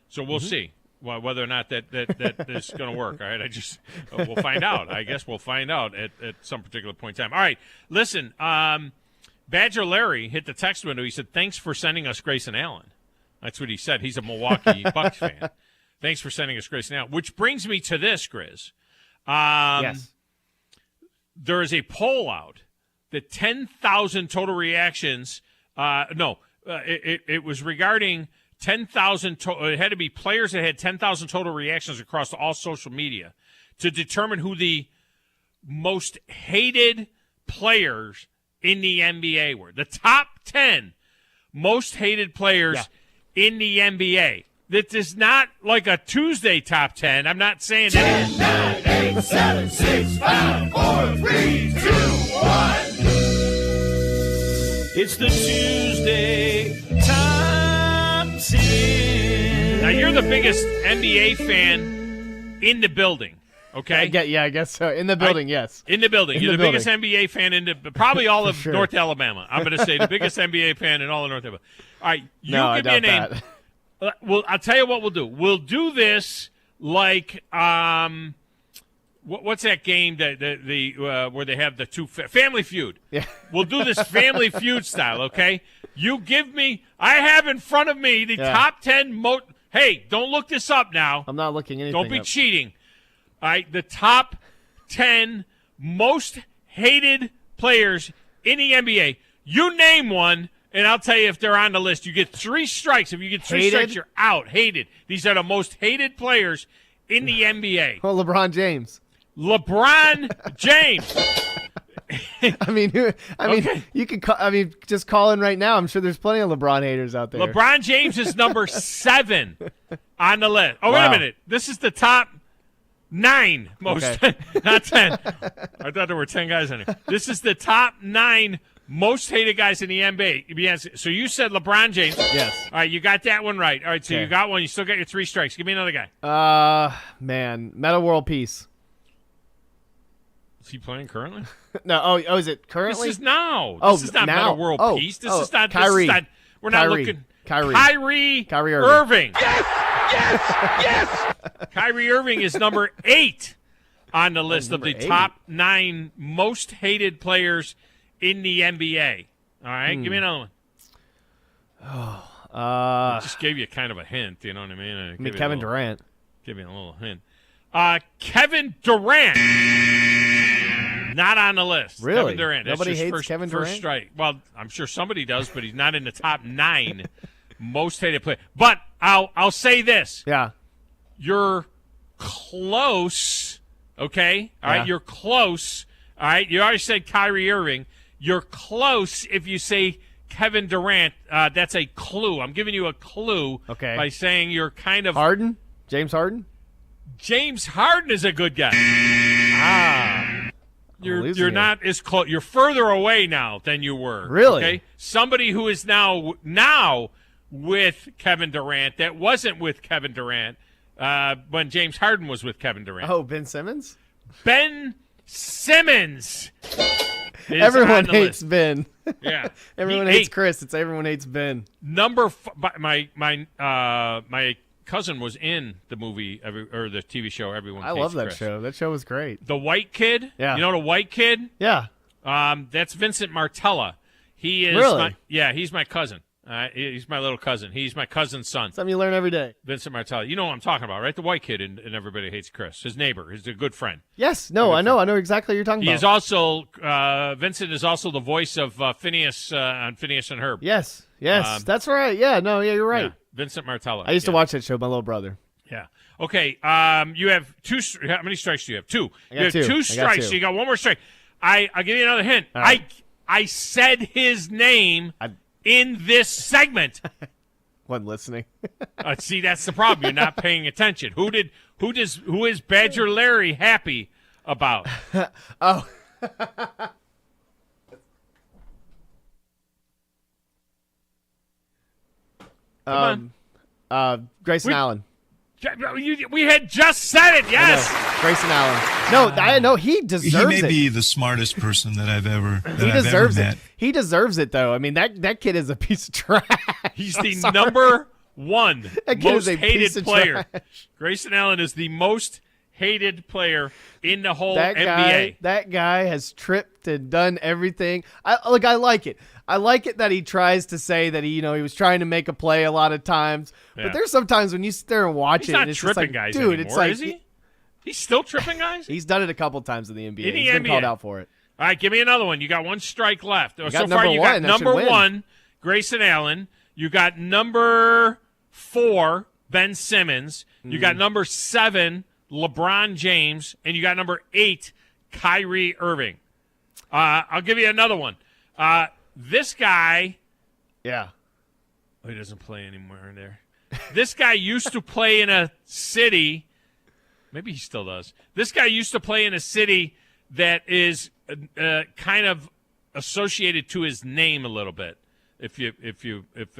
So we'll see. whether or not that is going to work. All right, we'll find out. I guess we'll find out at some particular point in time. All right, listen. Badger Larry hit the text window. He said, "Thanks for sending us Grayson Allen." That's what he said. He's a Milwaukee Bucks fan. Thanks for sending us Grayson Allen. Which brings me to this, Grizz. Yes. There is a poll out that 10,000 total reactions. It was regarding 10,000. It had to be players that had 10,000 total reactions across all social media to determine who the most hated players in the NBA were. The top 10 most hated players in the NBA. That is not like a Tuesday top 10. I'm not saying 10, 9, 8, 7, 6, 5, 4, 3, 2, 1. It's the Tuesday top 10. Now, you're the biggest NBA fan in the building, okay? I guess so. In the building, yes. In the building. You're the biggest NBA fan in probably all of sure. North Alabama. I'm going to say the biggest NBA fan in all of North Alabama. All right, you give me a name. That. Well, I'll tell you what we'll do. We'll do this like what's that game that where they have the two Family Feud? Yeah. We'll do this Family Feud style, okay? You give me. I have in front of me the top 10 Hey, don't look this up now. I'm not looking anything. Don't be up. cheating. All right, the top 10 most hated players in the NBA. You name one. And I'll tell you if they're on the list. You get 3 strikes. If you get 3 strikes, you're out. Hated. These are the most hated players in the NBA. Well, LeBron James. LeBron James. Okay. You could call, just call in right now. I'm sure there's plenty of LeBron haters out there. LeBron James is number 7 on the list. Oh, wait a minute. This is the top 9 most. Okay. Not 10. I thought there were 10 guys in here. This is the top 9 most hated guys in the NBA. So you said LeBron James. Yes. All right, you got that one right. All right, so Okay. you got one. You still got your 3 strikes. Give me another guy. Man. Meta World Peace. Is he playing currently? No. Oh, is it currently? This is now. Oh, This is not now. Meta World Oh, Peace. This oh, is not. Kyrie. This is not. We're not Kyrie. looking. Kyrie Irving. Yes! Kyrie Irving is number 8 on the list of the top 9 most hated players in the NBA. All right, give me another one. I just gave you kind of a hint. You know what I mean? Kevin Durant. Give you a little hint. Kevin Durant. Not on the list. Really? Kevin Durant. That's Nobody just hates Kevin Durant? First strike. Well, I'm sure somebody does, but he's not in the top 9 most hated players. But I'll say this. Yeah. You're close. Okay? All right, you're close. All right, you already said Kyrie Irving. You're close if you say Kevin Durant. That's a clue. I'm giving you a clue by saying you're kind of Harden? James Harden? James Harden is a good guy. You're not as close. You're further away now than you were. Really? Okay? Somebody who is now with Kevin Durant that wasn't with Kevin Durant when James Harden was with Kevin Durant. Oh, Ben Simmons? Ben Simmons. Everyone hates Ben. Yeah. Everyone hates Chris. It's everyone hates Ben. My cousin was in the movie or the TV show Everyone Hates Chris. I love that show. That show was great. The White Kid? Yeah. You know the White Kid? Yeah. That's Vincent Martella. He is Really? He's my cousin. He's my little cousin. He's my cousin's son. Something you learn every day. Vincent Martella. You know what I'm talking about, right? The White Kid in Everybody Hates Chris. His neighbor. He's a good friend. Yes. No, I know. I know exactly what you're talking He about. is also Vincent is also the voice of Phineas on Phineas and Herb. Yes. Yes. That's right. Yeah. No, yeah, you're right. Yeah, Vincent Martella. I used to watch that show with my little brother. Yeah. Okay. You have 2. How many strikes do you have? 2. I got you have 2. 2 strikes. So you got one more strike. I'll give you another hint. Right. I said his name in this segment. Wasn't listening. See, that's the problem. You're not paying attention. Who is Badger Larry happy about? Oh. Grayson Allen. We had just said it. Yes, Grayson Allen. No, I know he deserves it. He may be the smartest person that I've ever met. He deserves it. He deserves it, though. I mean, that kid is a piece of trash. He's the number One That kid most is a piece hated of player. trash. Grayson Allen is the most hated player in the whole That NBA. guy has tripped and done everything. I like it. I like it that he tries to say that he was trying to make a play a lot of times. Yeah. But there's sometimes when you sit there and watch He's it, not and it's tripping just like, guys dude, anymore, it's like is he? He's still tripping guys? He's done it a couple times in the NBA. In the He's been NBA. called out for it. All right, give me another one. You got one strike left. So got far, number you one. got That should number win. 1, Grayson Allen. You got number 4, Ben Simmons. You got number 7, LeBron James. And you got number 8, Kyrie Irving. I'll give you another one. This guy. Yeah. Oh, he doesn't play anymore in there. This guy used to play in a city. Maybe he still does. This guy used to play in a city that is kind of associated to his name a little bit. If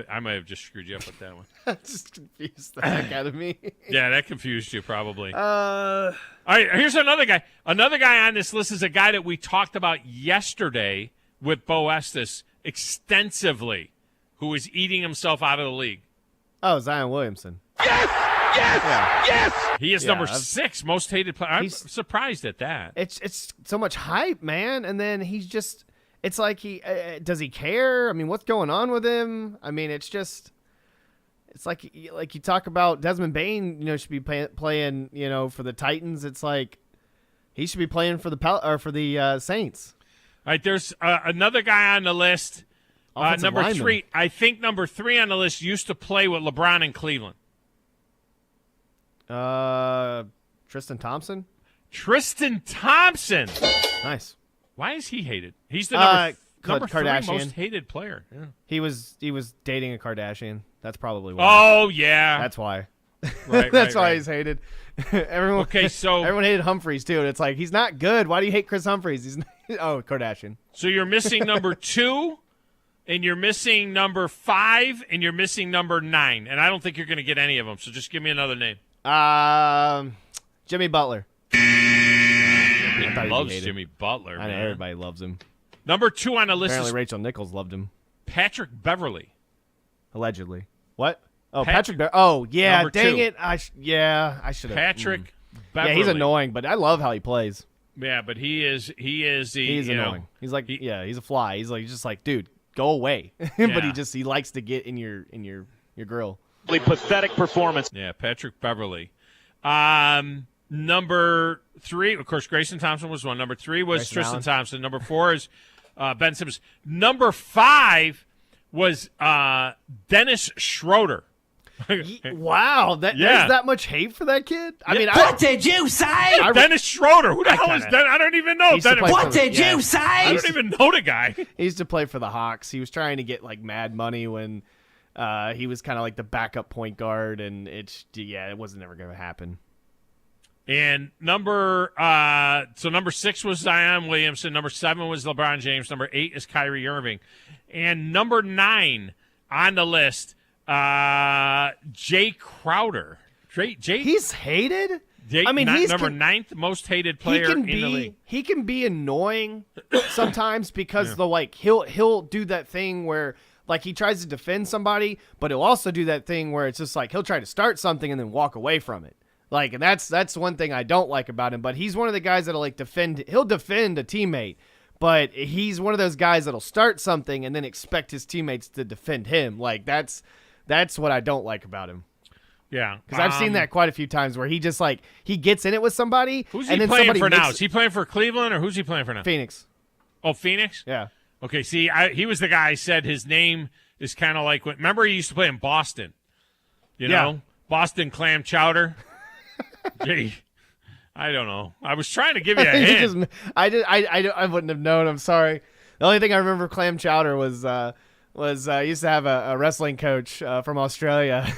I might have just screwed you up with that one. Just confused the heck out of me. Yeah, that confused you probably. All right, here's another guy. Another guy on this list is a guy that we talked about yesterday with Bo Estes extensively, who is eating himself out of the league. Oh, Zion Williamson. Yes! He is Yeah, number 6 most hated player. I'm surprised at that. It's so much hype, man. And then he's just, it's like does he care? I mean, what's going on with him? I mean, it's like you talk about Desmond Bain, should be playing, for the Titans. It's like he should be playing for the Saints. All right, there's another guy on the list. Number lineman. 3, I think number 3 on the list used to play with LeBron in Cleveland. Tristan Thompson. Tristan Thompson. Nice. Why is he hated? He's the number 3 Kardashian. most hated player. Yeah. He was dating a Kardashian. That's probably why. Oh yeah, that's why. Right, That's why right. he's hated. Everyone. Okay, so everyone hated Humphreys too. And it's like he's not good. Why do you hate Chris Humphreys? He's Kardashian. So you're missing number 2, and you're missing number 5, and you're missing number 9. And I don't think you're going to get any of them. So just give me another name. Jimmy Butler. Everybody loves Jimmy Butler. I know man. everybody loves him. Number 2 on the list Apparently is Rachel Nichols loved him. Patrick Beverly. Allegedly. What? Oh, Patrick- Oh, yeah. Number Dang 2. it. I should have. Patrick Beverly. Yeah, he's annoying, but I love how he plays. Yeah, but he is the He's annoying. He's like he's a fly. He's just like, dude, go away. But he likes to get in your grill. Pathetic performance. Yeah, Patrick Beverly. Number 3, of course, Grayson Thompson was 1. Number 3 was Grayson Tristan Allen. Thompson. Number 4 is Ben Simmons. Number 5 was Dennis Schroeder. Wow, there's that much hate for that kid. I mean, What did you say? Dennis Schroeder. Who the hell is that? I don't even know. What did you say? I don't even know the guy. He used to play for the Hawks. He was trying to get like mad money when he was kind of like the backup point guard, and it wasn't ever going to happen. And number 6 was Zion Williamson. Number 7 was LeBron James. Number 8 is Kyrie Irving. And number 9 on the list, Jay Crowder. He's hated. He's number 9th most hated player in the league. He can be annoying sometimes because he'll do that thing where like he tries to defend somebody, but he'll also do that thing where it's just like he'll try to start something and then walk away from it. Like, and that's one thing I don't like about him. But he's one of the guys that'll like defend. He'll defend a teammate, but he's one of those guys that'll start something and then expect his teammates to defend him. Like that's what I don't like about him. Yeah, because I've seen that quite a few times where he just like he gets in it with somebody. Who's and he then playing for now? Is he playing for Cleveland or who's he playing for now? Phoenix. Oh, Phoenix. Yeah. Okay. See, he was the guy I said his name is kind of like. Remember, he used to play in Boston. You know, Boston clam chowder. Gee, I don't know. I was trying to give you a hint. I wouldn't have known. I'm sorry. The only thing I remember clam chowder was I used to have a wrestling coach from Australia,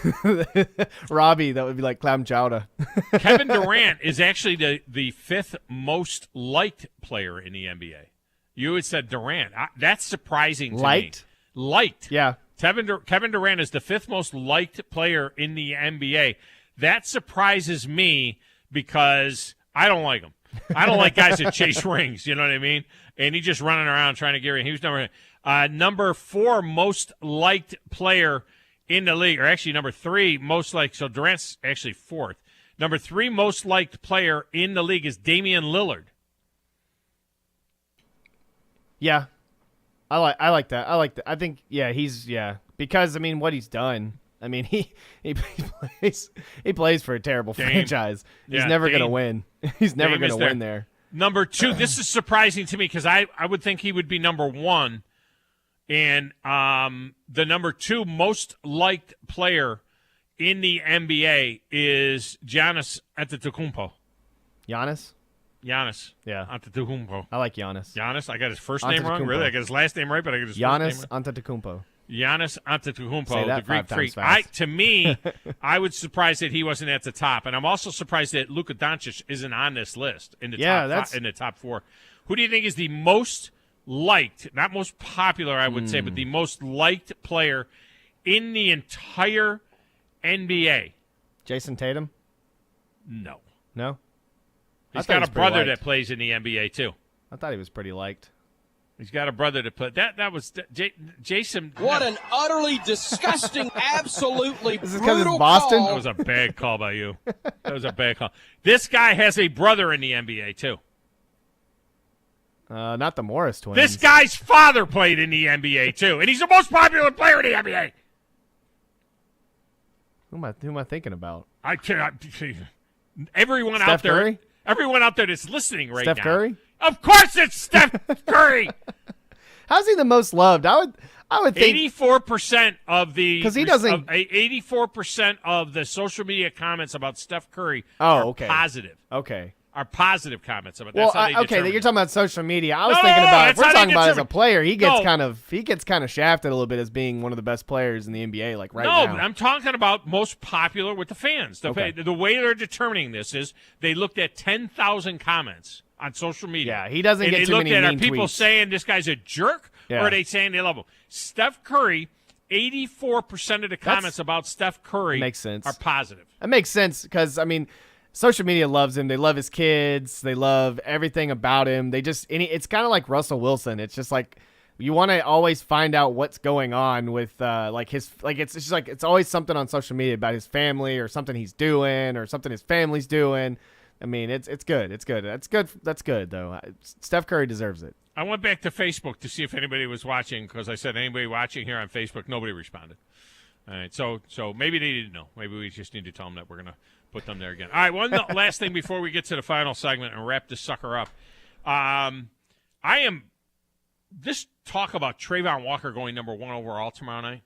Robbie, that would be like clam chowder. Kevin Durant is actually the 5th most liked player in the NBA. You had said Durant. That's surprising to me. Liked. Yeah. Kevin Durant is the 5th most liked player in the NBA. That surprises me because I don't like him. I don't like guys that chase rings, you know what I mean? And he's just running around trying to get ring. He was number 4 most liked player in the league, or actually number 3 most liked. So Durant's actually 4th. Number 3 most liked player in the league is Damian Lillard. Yeah, I like that. I think because I mean what he's done. I mean he plays for a terrible franchise. He's never gonna win. He's never gonna win there. Number 2. This is surprising to me because I would think he would be number 1. And the number 2 most liked player in the NBA is Giannis Antetokounmpo. Giannis? Yeah. Antetokounmpo. I like Giannis. Giannis? I got his first name wrong? Really? I got his last name right, but I got his Giannis first name Antetokounmpo. Giannis Antetokounmpo, Say that the Greek 5 times freak. fast. To me, I was surprised that he wasn't at the top. And I'm also surprised that Luka Doncic isn't on this list in the top 4. Who do you think is the most liked, not most popular, I would say, but the most liked player in the entire NBA? Jason Tatum? No. No? He's got a brother that plays in the NBA, too. I thought he was pretty liked. He's got a brother that played. That was Jason. What an utterly disgusting, absolutely This is because it's brutal Boston? call. That was a bad call by you. That was a bad call. This guy has a brother in the NBA, too. Not the Morris twins. This guy's father played in the NBA, too, and he's the most popular player in the NBA. Who am I thinking about? Everyone Steph out there. Curry? Everyone out there that's listening right now. Steph Curry? Of course it's Steph Curry. How's he the most loved? I would think 84% of the 'cause he doesn't 84% of the social media comments about Steph Curry are positive. Okay. Are positive comments about Well, that's how they determine you're it. talking about social media. I was No, thinking no, about if that's we're how they talking about as a determine- player, he No. gets kind of shafted a little bit as being one of the best players in the NBA right No, now. I'm talking about most popular with the fans. The way they're determining this is they looked at 10,000 comments on social media. Yeah, he doesn't get and too they looked many at mean are people tweets. saying this guy's a jerk, or Yeah. are they saying they love him? Steph Curry, 84% of the comments about Steph Curry makes sense. are positive. That makes sense because I mean, social media loves him. They love his kids. They love everything about him. It's kind of like Russell Wilson. It's just like you want to always find out what's going on with it's always something on social media about his family or something he's doing or something his family's doing. I mean, it's good. It's good. That's good though. Steph Curry deserves it. I went back to Facebook to see if anybody was watching because I said anybody watching here on Facebook. Nobody responded. All right, so maybe they didn't know. Maybe we just need to tell them that we're going to put them there again. All right, one last thing before we get to the final segment and wrap this sucker up. This talk about Trayvon Walker going number 1 overall tomorrow night.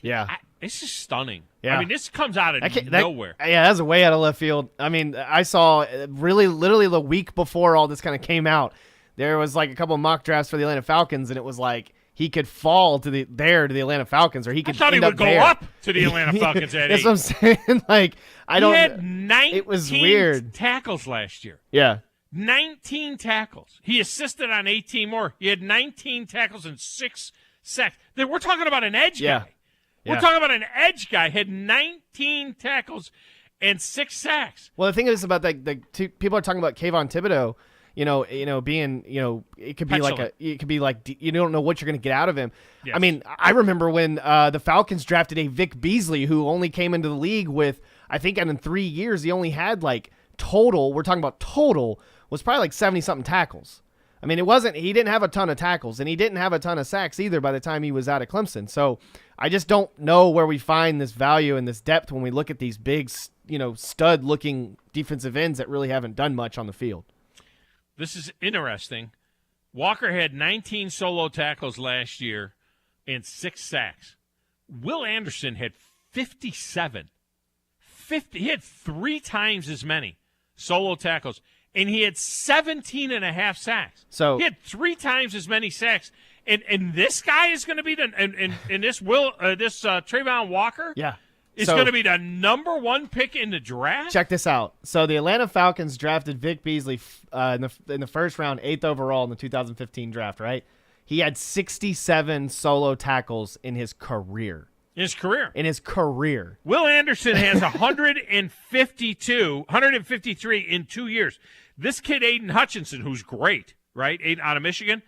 It's just stunning. Yeah. I mean, this comes out of nowhere. That's way out of left field. I mean, I saw literally the week before all this kind of came out, there was like a couple of mock drafts for the Atlanta Falcons, and it was like he could fall to the Atlanta Falcons, or he could. I thought he would go up to the Atlanta Falcons. That's what I'm saying. Like he had 19 It was weird. tackles last year. Yeah. 19 tackles. He assisted on 18 more. He had 19 tackles and 6 sacks. We're talking about an edge guy. We're talking about an edge guy. Had 19 tackles and 6 sacks. Well, the thing is about people are talking about Kayvon Thibodeau. Being it could be like you don't know what you're going to get out of him. Yes. I mean, I remember when the Falcons drafted a Vic Beasley who only came into the league with, I think, and in 3 years he only had like total. We're talking about total was probably like 70-something tackles. I mean, he didn't have a ton of tackles, and he didn't have a ton of sacks either by the time he was out of Clemson. So I just don't know where we find this value and this depth when we look at these big, stud-looking defensive ends that really haven't done much on the field. This is interesting. Walker had 19 solo tackles last year and 6 sacks. Will Anderson had 57. He had 3 times as many solo tackles. And he had 17 and a half sacks. So he had 3 times as many sacks. And this guy is going to be this Trayvon Walker is going to be the number 1 pick in the draft. Check this out. So the Atlanta Falcons drafted Vic Beasley in the first round, 8th overall in the 2015 draft, right? He had 67 solo tackles in his career. In his career. Will Anderson has 153 in 2 years. This kid, Aiden Hutchinson, who's great, right? Aiden out of Michigan,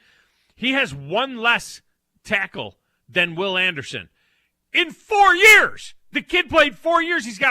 he has 1 less tackle than Will Anderson. in 4 years. The kid played 4 years. He's got